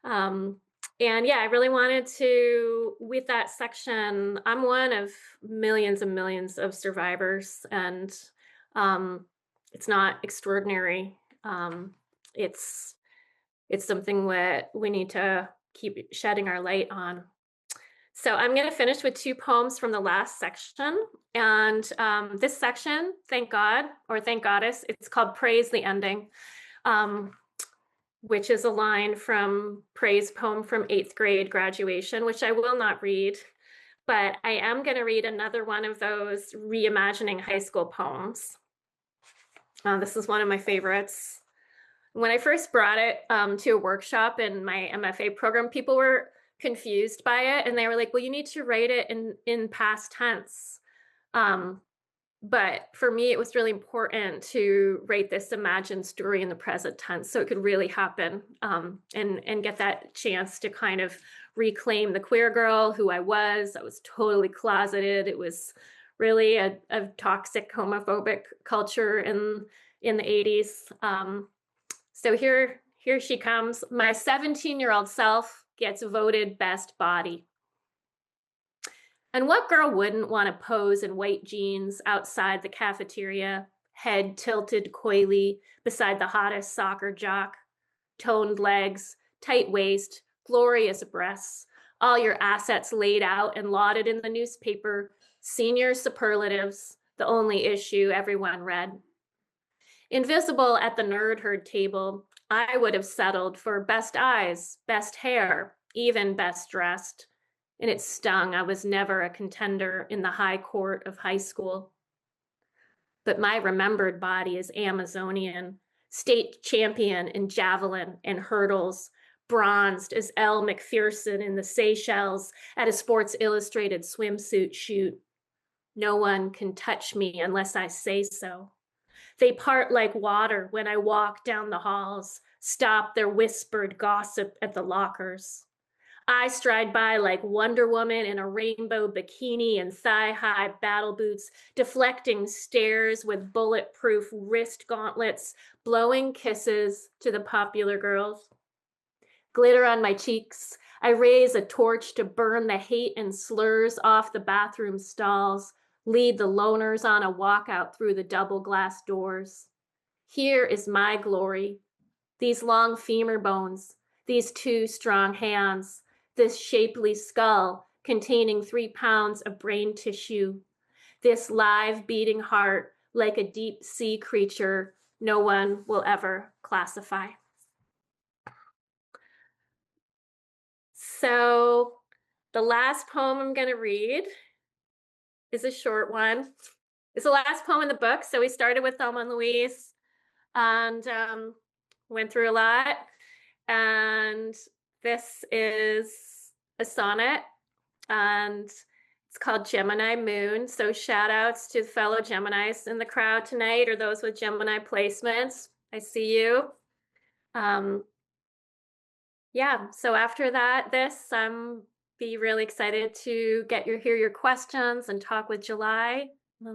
C: And yeah, I really wanted to, with that section, I'm one of millions and millions of survivors, and it's not extraordinary. It's something that we need to keep shedding our light on. So I'm going to finish with two poems from the last section. And this section, thank God, or thank Goddess, it's called Praise the Ending, which is a line from Praise poem from 8th grade graduation, which I will not read. But I am going to read another one of those reimagining high school poems. This is one of my favorites. When I first brought it to a workshop in my MFA program, people were confused by it, and they were like, well, you need to write it in past tense. But for me, it was really important to write this imagined story in the present tense so it could really happen, and get that chance to kind of reclaim the queer girl who I was. I was totally closeted. It was really a toxic homophobic culture in the 80s. So here she comes. My 17-year-old self gets voted best body. And what girl wouldn't want to pose in white jeans outside the cafeteria, head tilted coyly beside the hottest soccer jock? Toned legs, tight waist, glorious breasts, all your assets laid out and lauded in the newspaper, senior superlatives, the only issue everyone read. Invisible at the nerd herd table, I would have settled for best eyes, best hair, even best dressed. And it stung. I was never a contender in the high court of high school. But my remembered body is Amazonian, state champion in javelin and hurdles, bronzed as Elle Macpherson in the Seychelles at a Sports Illustrated swimsuit shoot. No one can touch me unless I say so. They part like water when I walk down the halls, stop their whispered gossip at the lockers. I stride by like Wonder Woman in a rainbow bikini and thigh-high battle boots, deflecting stares with bulletproof wrist gauntlets, blowing kisses to the popular girls. Glitter on my cheeks, I raise a torch to burn the hate and slurs off the bathroom stalls, lead the loners on a walkout through the double glass doors. Here is my glory. These long femur bones, these 2 strong hands, this shapely skull containing 3 pounds of brain tissue, this live beating heart like a deep sea creature no one will ever classify. So the last poem I'm going to read is a short one. It's the last poem in the book. So we started with Thelma and Louise and went through a lot. And this is a sonnet, and it's called Gemini Moon. So shout outs to fellow Geminis in the crowd tonight, or those with Gemini placements. I see you. Um, yeah, so after that, be really excited to hear your questions and talk with July.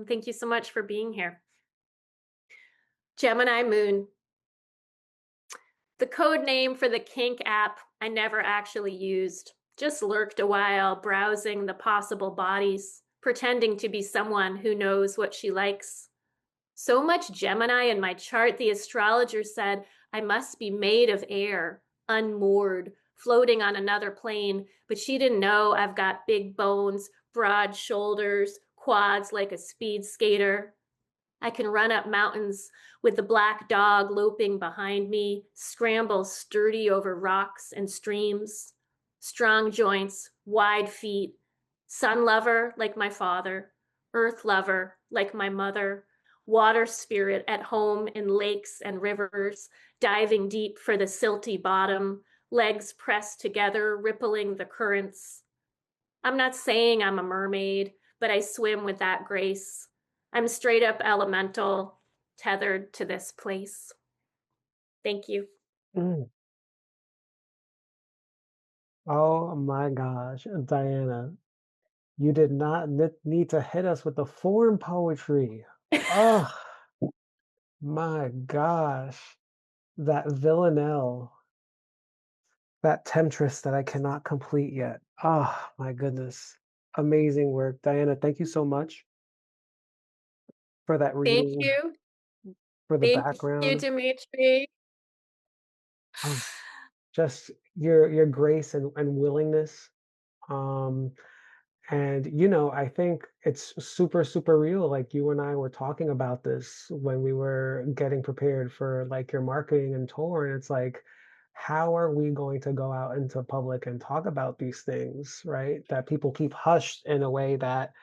C: Thank you so much for being here. Gemini Moon. The code name for the kink app I never actually used. Just lurked a while, browsing the possible bodies, pretending to be someone who knows what she likes. So much Gemini in my chart, the astrologer said I must be made of air, unmoored, floating on another plane, but she didn't know I've got big bones, broad shoulders, quads like a speed skater. I can run up mountains with the black dog loping behind me, scramble sturdy over rocks and streams. Strong joints, wide feet, sun lover like my father, earth lover like my mother, water spirit at home in lakes and rivers, diving deep for the silty bottom, legs pressed together, rippling the currents. I'm not saying I'm a mermaid, but I swim with that grace. I'm straight up elemental, tethered to this place. Thank you.
A: Mm. Oh my gosh, Diana, you did not need to hit us with the form poetry. Oh my gosh, that villanelle, that temptress that I cannot complete yet. Oh my goodness. Amazing work. Diana, thank you so much for that
C: Thank
A: reading,
C: you.
A: for the
C: Thank you,
A: background.
C: Dimitri.
A: Oh, just your grace and willingness. Um, and I think it's super, super real. Like you and I were talking about this when we were getting prepared for like your marketing and tour, and it's like, how are we going to go out into public and talk about these things, right? That people keep hushed in a way that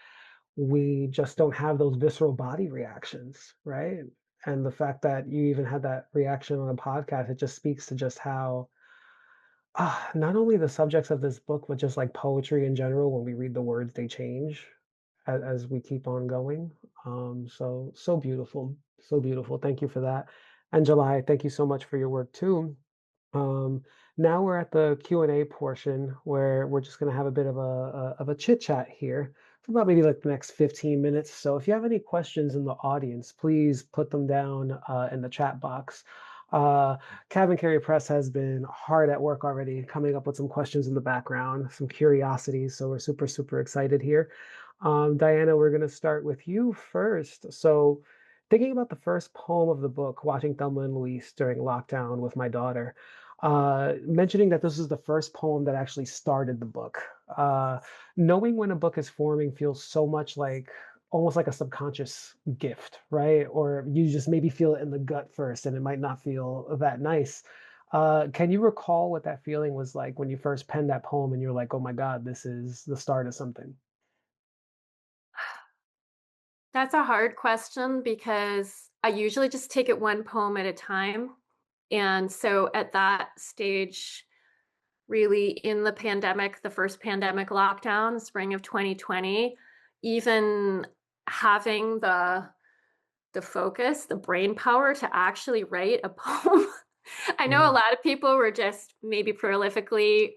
A: we just don't have those visceral body reactions, right? And the fact that you even had that reaction on a podcast, it just speaks to just how not only the subjects of this book, but just like poetry in general, when we read the words, they change as we keep on going. So beautiful, so beautiful. Thank you for that. And July, thank you so much for your work too. Um, Now we're at the Q&A portion where we're just going to have a bit of a chit chat here for about maybe like the next 15 minutes. So if you have any questions in the audience, please put them down in the chat box. CavanKerry Press has been hard at work already, coming up with some questions in the background, some curiosities. So we're super, super excited here. Diana, we're going to start with you first. So thinking about the first poem of the book, watching Thelma and Louise during lockdown with my daughter, mentioning that this is the first poem that actually started the book. Uh, Knowing when a book is forming feels so much like almost like a subconscious gift, right? Or you just maybe feel it in the gut first and it might not feel that nice. Can you recall what that feeling was like when you first penned that poem and you're like, oh my God, this is the start of something?
C: That's a hard question because I usually just take it one poem at a time. And so at that stage, really in the pandemic, the first pandemic lockdown, spring of 2020, even having the focus, the brain power to actually write a poem. I know a
A: Mm,
C: lot of people were just maybe prolifically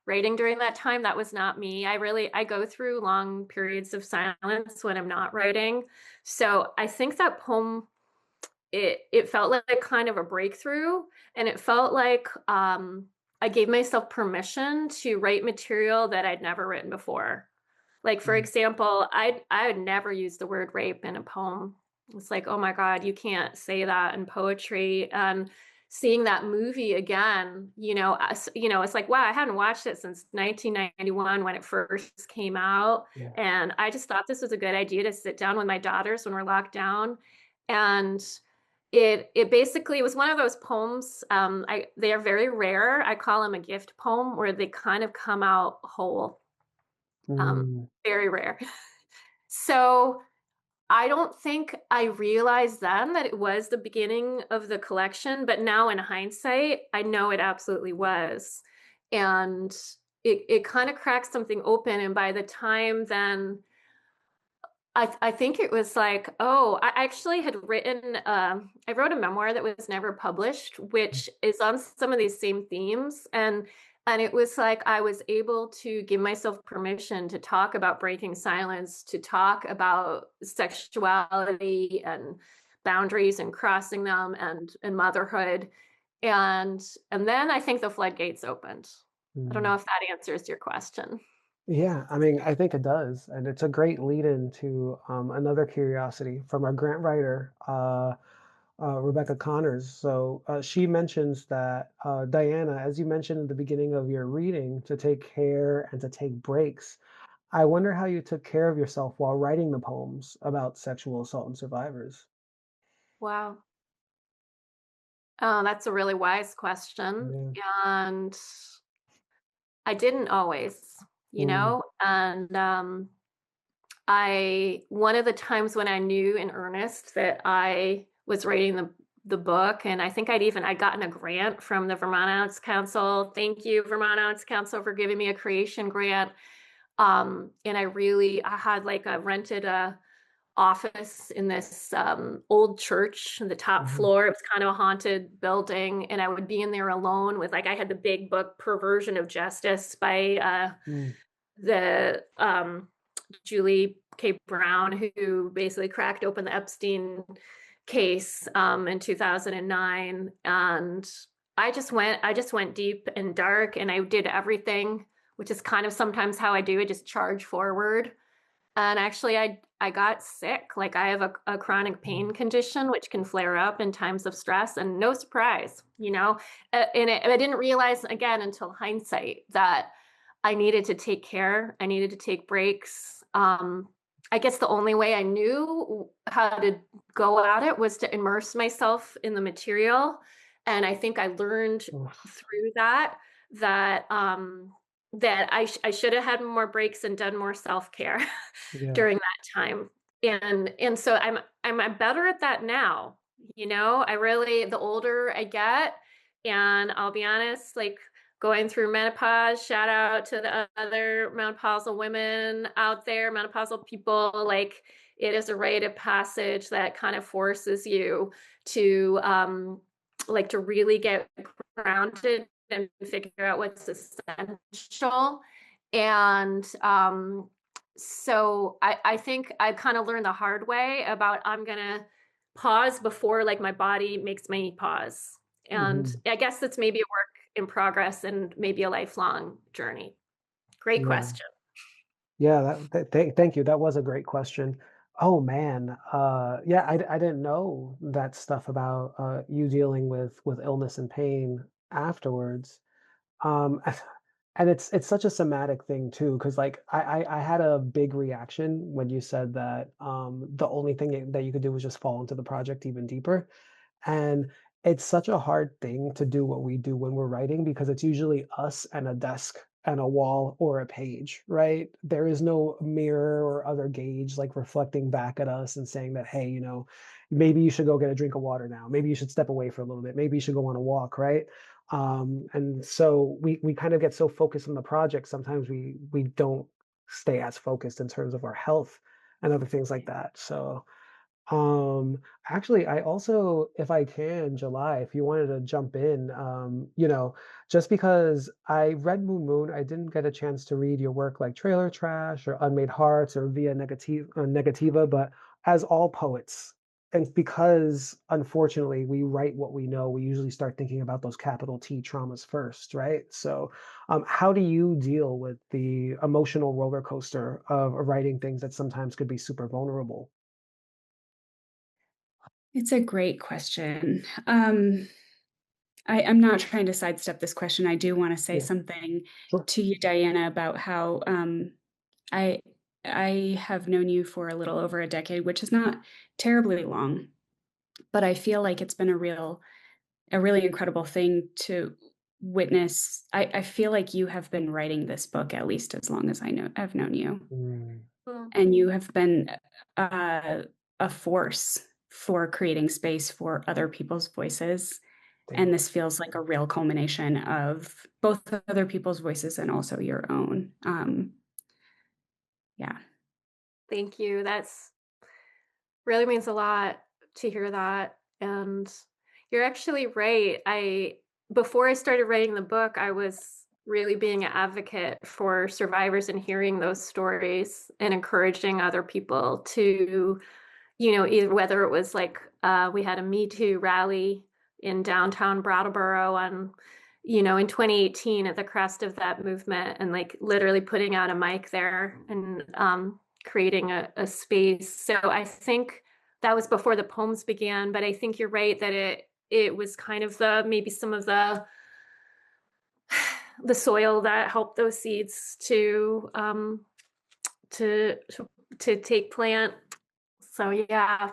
C: writing during that time. That was not me. I go through long periods of silence when I'm not writing. So I think that poem it felt like kind of a breakthrough, and it felt like I gave myself permission to write material that I'd never written before. Like, for
A: mm,
C: example, I would never use the word rape in a poem. It's like, oh my God, you can't say that in poetry. And seeing that movie again, it's like, wow, I hadn't watched it since 1991 when it first came out.
A: yeah.
C: And I just thought this was a good idea to sit down with my daughters when we're locked down. And it basically was one of those poems. They are very rare. I call them a gift poem where they kind of come out whole.
A: Mm,
C: Very rare. So I don't think I realized then that it was the beginning of the collection, but now in hindsight, I know it absolutely was. And it kind of cracked something open. And by the time then, I think it was like, oh, I actually had written, I wrote a memoir that was never published, which is on some of these same themes. And it was like I was able to give myself permission to talk about breaking silence, to talk about sexuality and boundaries and crossing them and motherhood. And and then I think the floodgates opened. I don't know
A: Mm.
C: if that answers your question.
A: Yeah, I mean, I think it does, and it's a great lead in to another curiosity from our grant writer, Rebecca Connors. So she mentions that Diana, as you mentioned in the beginning of your reading, to take care and to take breaks. I wonder how you took care of yourself while writing the poems about sexual assault and survivors.
C: Wow. Oh, that's a really wise question.
A: Yeah.
C: And I didn't always,
A: Mm,
C: and I one of the times when I knew in earnest that I was writing the book, and I think I'd gotten a grant from the Vermont Arts Council. Thank you, Vermont Arts Council, for giving me a creation grant. And I had like a rented a office in this old church on the top
A: mhm,
C: floor. It was kind of a haunted building, and I would be in there alone with, like, I had the big book Perversion of Justice by
A: mm,
C: the Julie K. Brown, who basically cracked open the Epstein case in 2009. And I just went deep and dark, and I did everything, which is kind of sometimes how I do it, just charge forward. And actually, I got sick. Like, I have a chronic
A: mm,
C: pain condition which can flare up in times of stress, and no surprise, I didn't realize again until hindsight that I needed to take care. I needed to take breaks. I guess the only way I knew how to go at it was to immerse myself in the material, and I think I learned
A: oof,
C: through that I should have had more breaks and done more self-care
A: yeah.
C: during that time. And so I'm better at that now. I really, the older I get, and I'll be honest, like, going through menopause, shout out to the other menopausal women out there, menopausal people, like, it is a rite of passage that kind of forces you to like to really get grounded and figure out what's essential. And so I think I kind of learned the hard way about, I'm gonna pause before, like, my body makes me pause. And
A: Mhm,
C: I guess that's maybe a work in progress and maybe a lifelong journey. Great
A: yeah.
C: question.
A: Yeah, thank you. That was a great question. Oh man, yeah, I didn't know that stuff about you dealing with illness and pain afterwards. Um, and it's such a somatic thing too, because like I had a big reaction when you said that the only thing that you could do was just fall into the project even deeper. And it's such a hard thing to do what we do when we're writing because it's usually us and a desk and a wall or a page, right? There is no mirror or other gauge like reflecting back at us and saying that, hey, maybe you should go get a drink of water now. Maybe you should step away for a little bit. Maybe you should go on a walk, right? And so we kind of get so focused on the project, sometimes we don't stay as focused in terms of our health and other things like that. So actually, I also, if I can, July, if you wanted to jump in, just because I read Moon, I didn't get a chance to read your work like Trailer Trash or Unmade Hearts or Negativa, but as all poets, and because unfortunately we write what we know, we usually start thinking about those capital T traumas first, right? So, how do you deal with the emotional roller coaster of writing things that sometimes could be super vulnerable?
B: It's a great question. I'm not trying to sidestep this question. I do want to say
A: Yeah,
B: something
A: sure.
B: to you, Diana, about how I I have known you for a little over a decade, which is not terribly long, but I feel like it's been a really incredible thing to witness. I feel like you have been writing this book at least as long as I've known you.
A: Mm,
C: Mm.
B: And you have been a force for creating space for other people's voices. And this feels like a real culmination of both other people's voices and also your own. Yeah.
C: Thank you. That's really means a lot to hear that. And you're actually right. Before I started writing the book, I was really being an advocate for survivors and hearing those stories and encouraging other people to, either whether it was like we had a Me Too rally in downtown Brattleboro on, in 2018 at the crest of that movement, and like literally putting out a mic there and creating a space. So I think that was before the poems began, but I think you're right that it was kind of maybe some of the soil that helped those seeds to take plant. So yeah.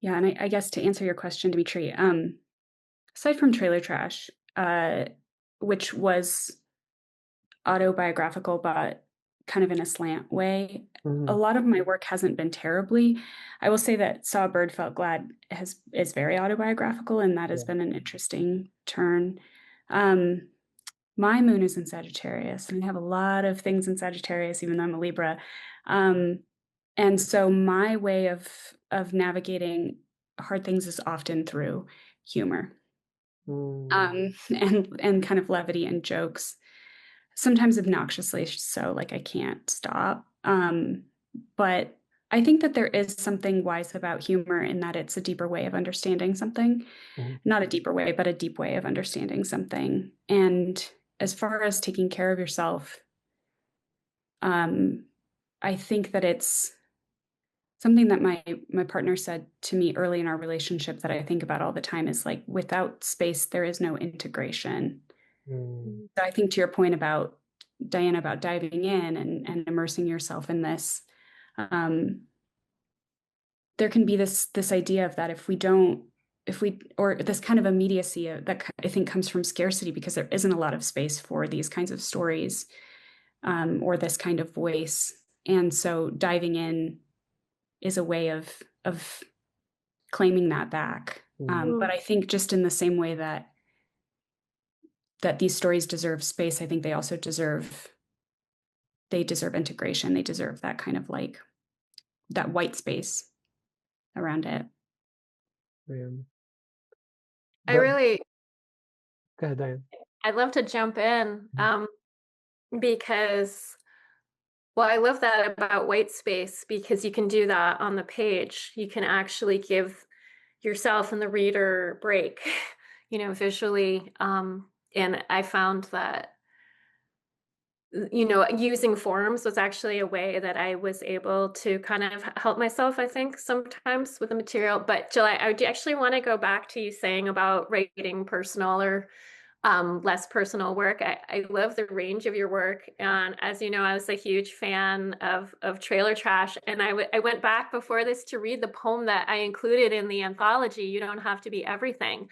B: Yeah, and I guess to answer your question, Dimitri, aside from Trailer Trash, which was autobiographical, but kind of in a slant way, a lot of my work hasn't been terribly. I will say that Saw a Bird Felt Glad is very autobiographical, and that has been an interesting turn. My moon is in Sagittarius, and I have a lot of things in Sagittarius, even though I'm a Libra. And so my way of navigating hard things is often through humor, and kind of levity and jokes, sometimes obnoxiously so, like I can't stop. But I think that there is something wise about humor in that it's a deeper way of understanding something. Not a deeper way, but a deep way of understanding something. And as far as taking care of yourself, I think that it's something that my partner said to me early in our relationship that I think about all the time is like, without space, there is no integration. So I think to your point about Diana, about diving in and immersing yourself in this, there can be this idea of that or this kind of immediacy that I think comes from scarcity, because there isn't a lot of space for these kinds of stories, or this kind of voice. And so diving in is a way of claiming that back. But I think just in the same way that these stories deserve space, I think they also deserve integration. They deserve that kind of like that white space around it.
C: I really
A: Go ahead, Diane.
C: I'd love to jump in because, well, I love that about white space, because you can do that on the page. You can actually give yourself and the reader a break, visually. And I found that, using forms was actually a way that I was able to kind of help myself, I think, sometimes with the material. But July, I do actually want to go back to you saying about writing personal or less personal work. I love the range of your work. And as you know, I was a huge fan of Trailer Trash. And I went back before this to read the poem that I included in the anthology, You Don't Have to Be Everything,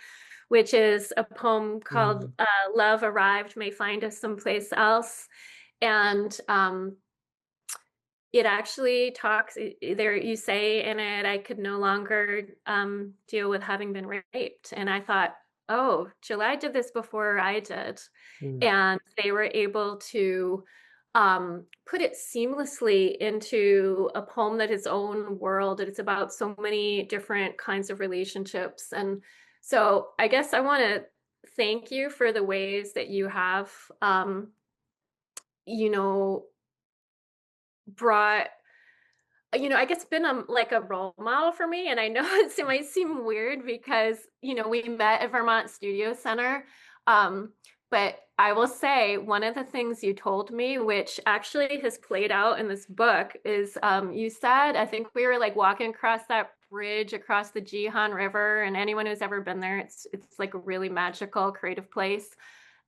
C: which is a poem called Love Arrived May Find Us Someplace Else. And it actually talks there. You say in it, I could no longer deal with having been raped. And I thought, oh, July did this before I did. And they were able to put it seamlessly into a poem that its own world. And it's about so many different kinds of relationships. And so I guess I want to thank you for the ways that you have, you know, brought, I guess been like a role model for me. And I know it might seem weird because, we met at Vermont Studio Center. But I will say one of the things you told me, which actually has played out in this book, is you said, I think we were like walking across that bridge across the Jihan River, and anyone who's ever been there, it's like a really magical, creative place.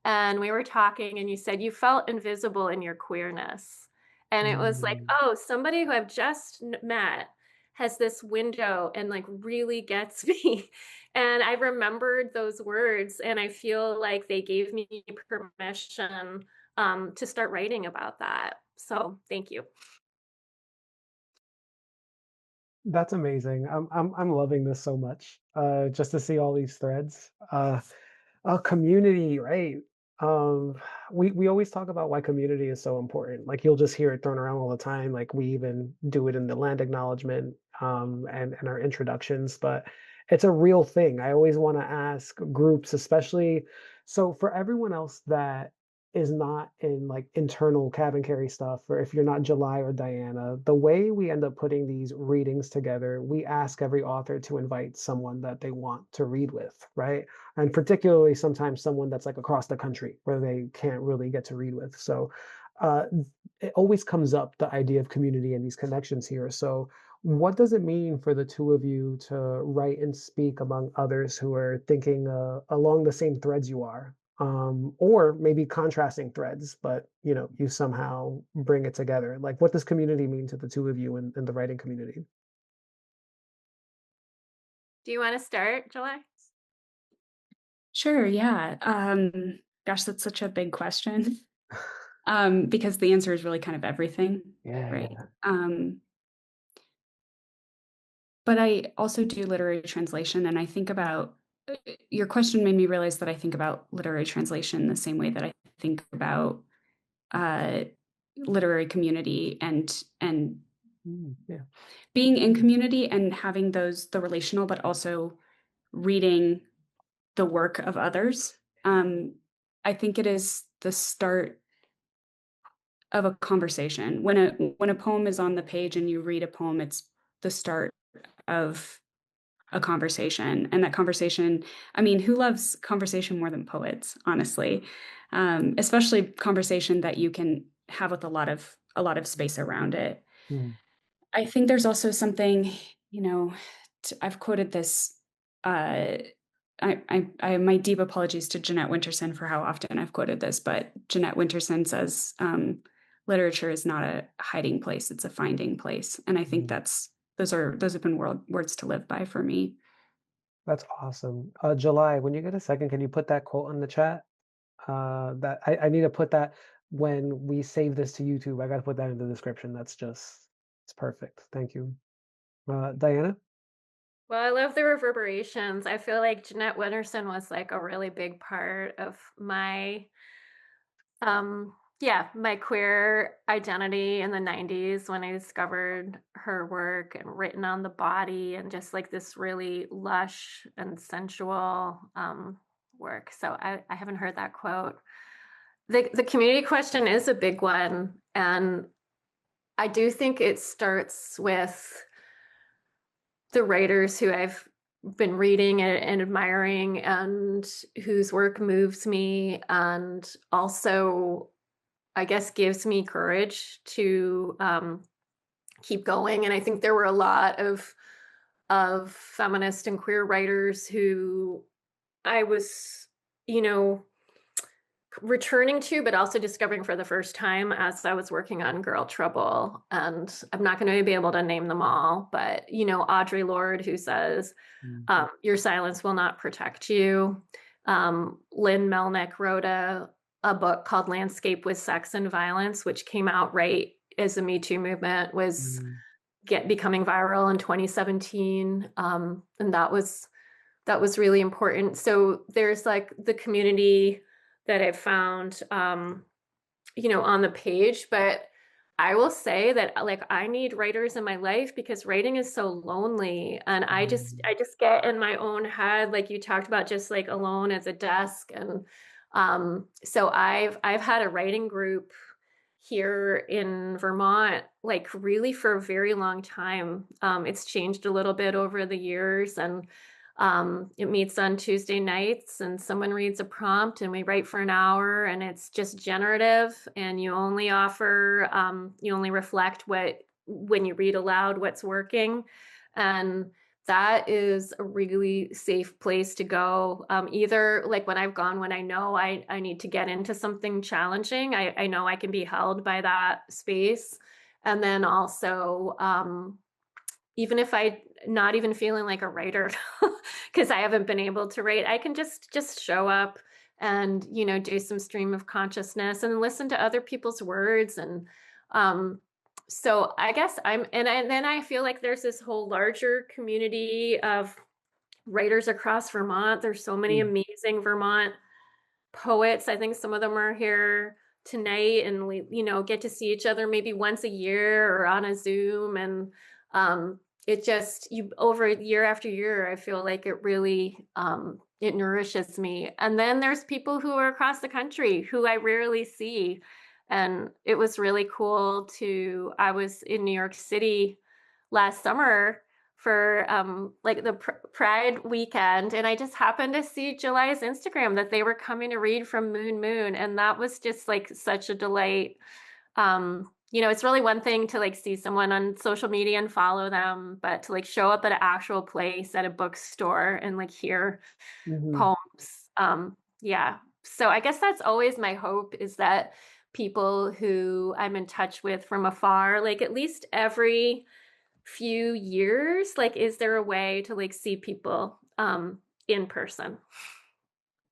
C: And we were talking, and you said you felt invisible in your queerness. And it was like, oh, somebody who I've just met has this window and like really gets me. And I remembered those words, and I feel like they gave me permission to start writing about that. So thank you.
A: That's amazing. I'm loving this so much. Just to see all these threads. A community, right? Um, we always talk about why community is so important. Like you'll just hear it thrown around all the time. Like we even do it in the land acknowledgement, and our introductions, but it's a real thing. I always want to ask groups, especially so for everyone else that is not in like internal CavanKerry stuff, or if you're not July or Diana, the way we end up putting these readings together, we ask every author to invite someone that they want to read with, right? And particularly sometimes someone that's like across the country where they can't really get to read with. So uh, it always comes up the idea of community and these connections here. So what does it mean for the two of you to write and speak among others who are thinking along the same threads you are? Or maybe contrasting threads, but you somehow bring it together. Like, what does community mean to the two of you in the writing community?
C: Do you want to start, July?
B: Sure, yeah. Gosh, that's such a big question. Because the answer is really kind of everything, right?
A: Yeah.
B: But I also do literary translation, and I think about your question made me realize that I think about literary translation the same way that I think about uh, literary community and
A: Yeah.
B: being in community and having the relational, but also reading the work of others. I think it is the start of a conversation. When a poem is on the page and you read a poem, it's the start of a conversation. And that conversation, I mean, who loves conversation more than poets, honestly? Especially conversation that you can have with a lot of space around it.
A: Mm,
B: I think there's also something, you know, I've quoted this. My deep apologies to Jeanette Winterson for how often I've quoted this, but Jeanette Winterson says, literature is not a hiding place, it's a finding place. And I think
A: mm.
B: those have been words to live by for me.
A: That's awesome. July, when you get a second, can you put that quote on the chat? That I need to put that when we save this to YouTube. I got to put that in the description. It's perfect. Thank you. Diana?
C: Well, I love the reverberations. I feel like Jeanette Winterson was like a really big part of my queer identity in the 90s when I discovered her work and written on the body and just like this really lush and sensual work. So I haven't heard that quote. The community question is a big one. And I do think it starts with the writers who I've been reading and admiring and whose work moves me and also I guess gives me courage to keep going. And I think there were a lot of feminist and queer writers who I was, you know, returning to, but also discovering for the first time as I was working on Girl Trouble. And I'm not going to be able to name them all, but Audre Lorde, who says,
A: Mm,
C: "Your silence will not protect you." Lynn Melnick wrote a book called Landscape with Sex and Violence, which came out right as the Me Too movement was
A: mm,
C: becoming viral in 2017, and that was really important. So there's like the community that I've found, on the page, but I will say that like I need writers in my life because writing is so lonely and
A: mm,
C: I just get in my own head like you talked about just like alone at the desk and so I've had a writing group here in Vermont like really for a very long time. It's changed a little bit over the years and it meets on Tuesday nights and someone reads a prompt and we write for an hour and it's just generative and you only reflect when you read aloud what's working. And that is a really safe place to go. Either like when I've gone, when I know I need to get into something challenging, I know I can be held by that space. And then also, even if I not even feeling like a writer because I haven't been able to write, I can just show up and do some stream of consciousness and listen to other people's words and So I guess then I feel like there's this whole larger community of writers across Vermont. There's so many
A: Mm.
C: amazing Vermont poets. I think some of them are here tonight, and we, get to see each other maybe once a year or on a Zoom. And it just, you over year after year, I feel like it really, it nourishes me. And then there's people who are across the country who I rarely see. And it was really cool I was in New York City last summer for like the Pride weekend, and I just happened to see July's Instagram that they were coming to read from Moon Moon, and that was just like such a delight. It's really one thing to like see someone on social media and follow them, but to like show up at an actual place at a bookstore and like hear
A: Mhm.
C: poems. Yeah. So I guess that's always my hope, is that people who I'm in touch with from afar, like at least every few years, like, is there a way to like see people in person?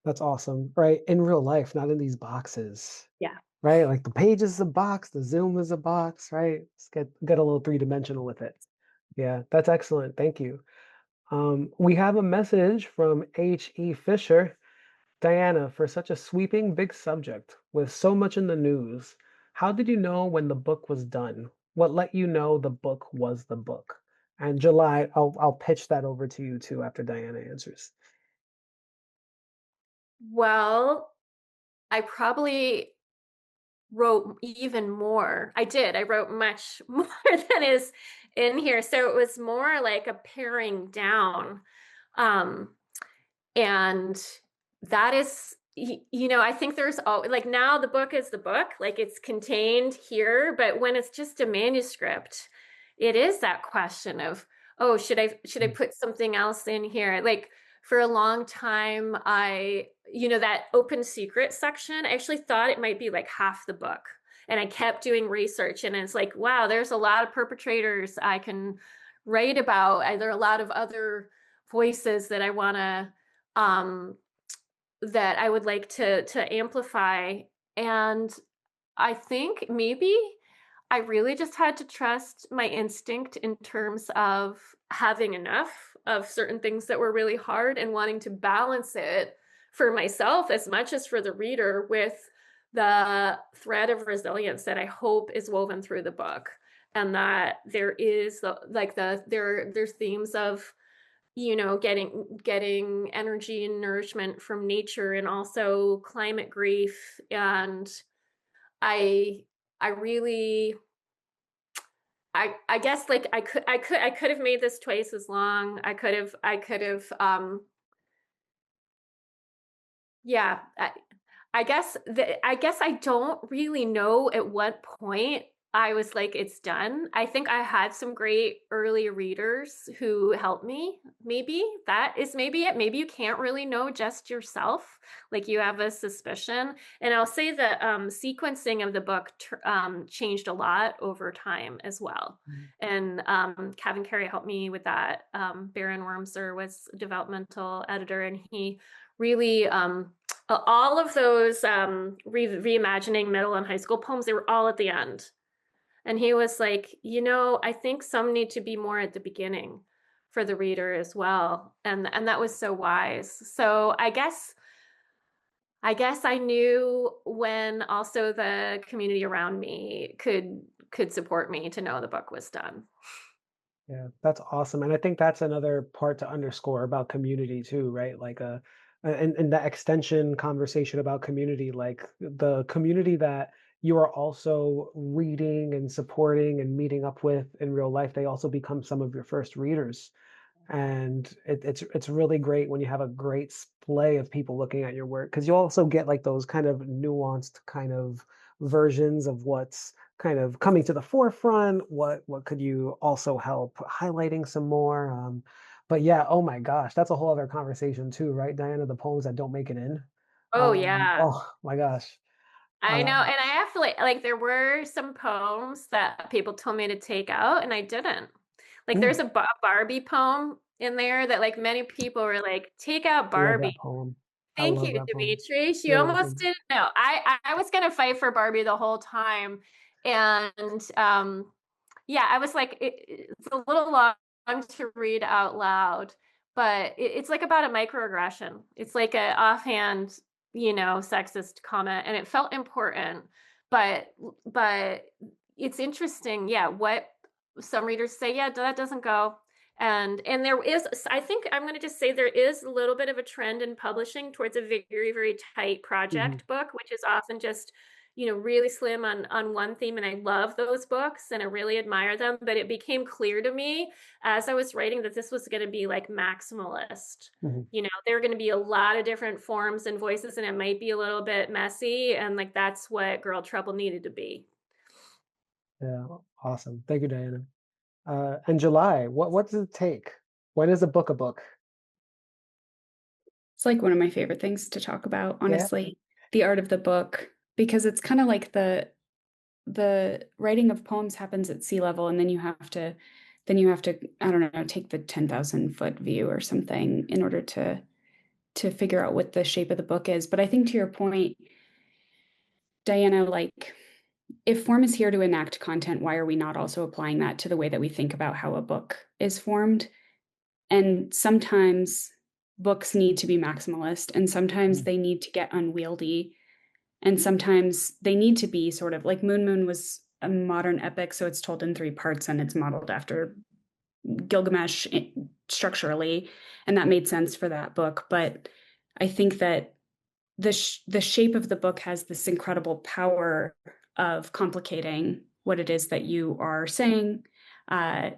A: That's awesome, right? In real life, not in these boxes,
C: Yeah.
A: right? Like the page is a box, the Zoom is a box, right? Let's get a little three-dimensional with it. Yeah, that's excellent. Thank you. We have a message from H.E. Fisher. Diana, for such a sweeping big subject with so much in the news, how did you know when the book was done? What let you know the book was the book? And July, I'll pitch that over to you too after Diana answers.
C: Well, I probably wrote even more. I did. I wrote much more than is in here. So it was more like a paring down. Um, and that is, I think there's all like, now the book is the book, like it's contained here, but when it's just a manuscript, it is that question of, oh, should I
A: Mm.
C: put something else in here? Like, for a long time, that open secret section, I actually thought it might be like half the book. And I kept doing research, and it's like, wow, there's a lot of perpetrators I can write about. There are a lot of other voices that I want to, um, that I would like to amplify. And I think maybe I really just had to trust my instinct in terms of having enough of certain things that were really hard and wanting to balance it for myself as much as for the reader with the thread of resilience that I hope is woven through the book. And that there is there's themes of, getting energy and nourishment from nature, and also climate grief. And I I really I guess like I could have made this twice as long. I could have yeah. I guess I don't really know at what point I was like, it's done. I think I had some great early readers who helped me. Maybe that is maybe it. Maybe you can't really know just yourself. Like, you have a suspicion. And I'll say the sequencing of the book changed a lot over time as well.
A: Mm.
C: And CavanKerry helped me with that. Baron Wormser was developmental editor, and he really all of those reimagining middle and high school poems, they were all at the end. And he was like, I think some need to be more at the beginning for the reader as well. And that was so wise. So I guess I knew when also the community around me could support me to know the book was done.
A: Yeah, that's awesome, and I think that's another part to underscore about community too, right? Like, and the extension conversation about community, like the community that you are also reading and supporting and meeting up with in real life, they also become some of your first readers. And it's really great when you have a great splay of people looking at your work, because you also get like those kind of nuanced kind of versions of what's kind of coming to the forefront. What could you also help highlighting some more? But yeah, oh my gosh, that's a whole other conversation too, right, Diana? The poems that don't make it in.
C: Oh yeah.
A: Oh my gosh.
C: I know,
A: Um,
C: and I have to like there were some poems that people told me to take out, and I didn't. Like,
A: mm,
C: there's a Barbie poem in there that like many people were like, take out
A: I love that
C: Barbie.
A: poem. I
C: Thank
A: love
C: you,
A: that poem.
C: Dimitri. She
A: You're
C: almost
A: welcome.
C: didn't know. I was gonna fight for Barbie the whole time, And yeah, I was like, it's a little long to read out loud, but it's like about a microaggression. It's like a offhand, sexist comment, and it felt important. But it's interesting, yeah, what some readers say, yeah, that doesn't go. And there is, I think I'm going to just say there is a little bit of a trend in publishing towards a very, very tight
A: Hmm.
C: project book, which is often just really slim on one theme. And I love those books and I really admire them. But it became clear to me as I was writing that this was going to be like maximalist.
A: Hmm.
C: There are going to be a lot of different forms and voices, and it might be a little bit messy. And like that's what Girl Trouble needed to be.
A: Yeah, awesome. Thank you, Diana. And July, what does it take? When is a book a book?
B: It's like one of my favorite things to talk about,
A: Yeah.
B: honestly, the art of the book, because it's kind of like the writing of poems happens at sea level, and then you have to, I don't know, take the 10,000-foot view or something in order to figure out what the shape of the book is. But I think to your point, Diana, like if form is here to enact content, why are we not also applying that to the way that we think about how a book is formed? And sometimes books need to be maximalist, and sometimes
A: Mm.
B: they need to get unwieldy, and sometimes they need to be sort of like Moon was a modern epic, so it's told in 3 parts and it's modeled after Gilgamesh structurally, and that made sense for that book. But I think that the shape of the book has this incredible power of complicating what it is that you are saying, uh,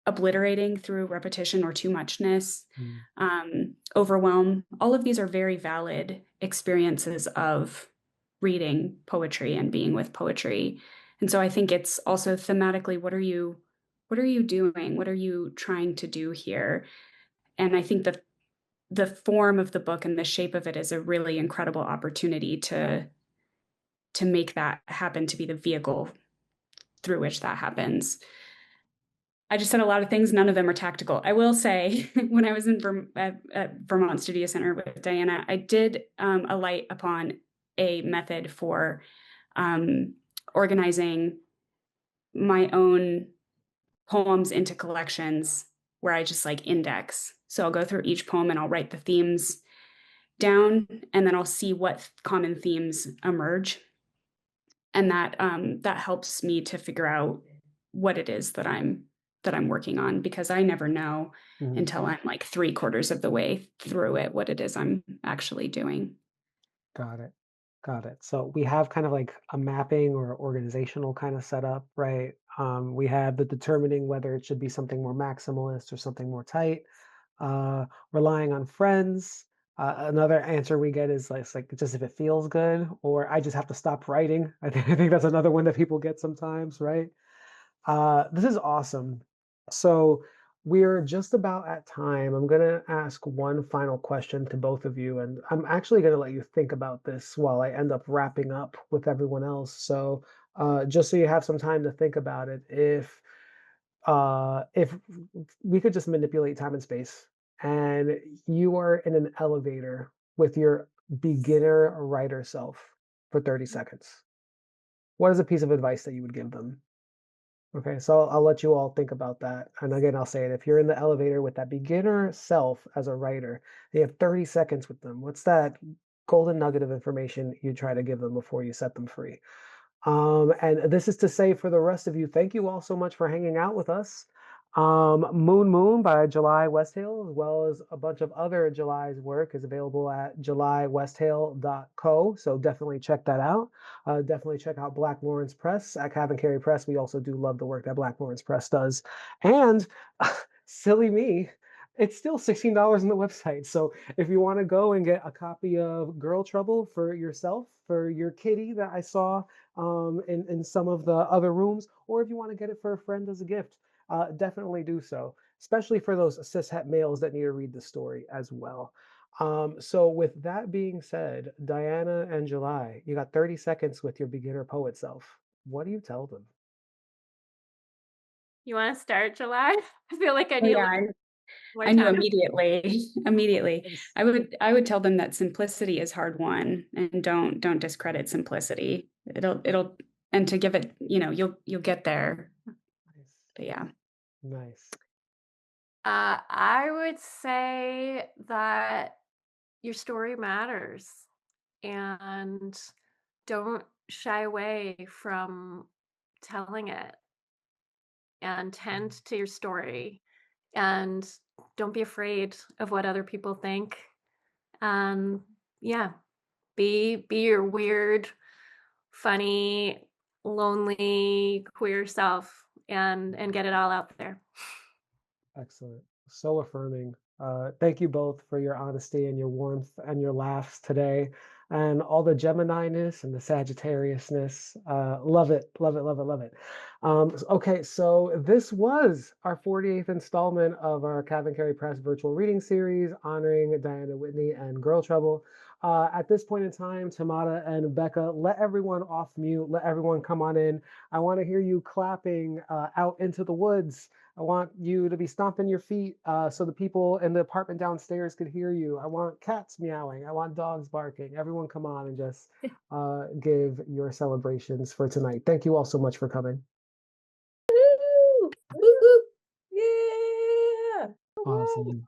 B: obliterating through repetition or too muchness,
A: Mm.
B: overwhelm. All of these are very valid experiences of reading poetry and being with poetry. And so I think it's also thematically, what are you doing? What are you trying to do here? And I think that the form of the book and the shape of it is a really incredible opportunity to make that happen, to be the vehicle through which that happens. I just said a lot of things. None of them are tactical. I will say, when I was in at Vermont Studio Center with Diana, I did alight upon a method for um, organizing my own poems into collections where I just like index. So I'll go through each poem and I'll write the themes down, and then I'll see what common themes emerge, and that helps me to figure out what it is that I'm working on, because I never know
A: Mhm.
B: until I'm like 3/4 of the way through it what it is I'm actually doing.
A: Got it. Got it. So we have kind of like a mapping or organizational kind of setup, right? We have the determining whether it should be something more maximalist or something more tight, relying on friends. Another answer we get is like, it's like just if it feels good, or I just have to stop writing. I think that's another one that people get sometimes, right? This is awesome. So we're just about at time. I'm going to ask one final question to both of you, and I'm actually going to let you think about this while I end up wrapping up with everyone else. So just so you have some time to think about it, if we could just manipulate time and space, and you are in an elevator with your beginner writer self for 30 seconds, what is a piece of advice that you would give them? Okay, so I'll let you all think about that. And again, I'll say it. If you're in the elevator with that beginner self as a writer, you have 30 seconds with them. What's that golden nugget of information you try to give them before you set them free? And this is to say for the rest of you, thank you all so much for hanging out with us. Moon Moon by July Westhale, as well as a bunch of other July's work, is available at julywesthale.co. So definitely check that out. Definitely check out Black Lawrence Press at CavanKerry Press. We also do love the work that Black Lawrence Press does. And silly me, it's still $16 on the website. So if you want to go and get a copy of Girl Trouble for yourself, for your kitty that I saw in some of the other rooms, or if you want to get it for a friend as a gift, definitely do so, especially for those cishet males that need to read the story as well. So with that being said, Diana and July, you got 30 seconds with your beginner poet self. What do you tell them?
C: You want to start, July? I feel like I
B: Oh
C: need a
B: yeah,
C: little
B: I,
C: more
B: I knew
C: time.
B: immediately. Immediately.
A: Yes.
B: I would tell them that simplicity is hard won, and don't discredit simplicity. It'll and to give it, you'll get there.
A: Nice.
B: But yeah.
A: Nice.
C: I would say that your story matters and don't shy away from telling it and tend to your story and don't be afraid of what other people think. And yeah, be your weird, funny, lonely, queer self and get it all out there.
A: Excellent. So affirming. Thank you both for your honesty and your warmth and your laughs today and all the Gemini-ness and the Sagittariusness. Love it, love it, love it, love it. Okay, so this was our 48th installment of our CavanKerry Press virtual reading series honoring Diana Whitney and Girl Trouble. At this point in time, Tamara and Becca, let everyone off mute, let everyone come on in. I want to hear you clapping out into the woods. I want you to be stomping your feet so the people in the apartment downstairs could hear you. I want cats meowing. I want dogs barking. Everyone come on and just give your celebrations for tonight. Thank you all so much for coming.
D: Woo! Woo, woo. Yeah.
A: Awesome.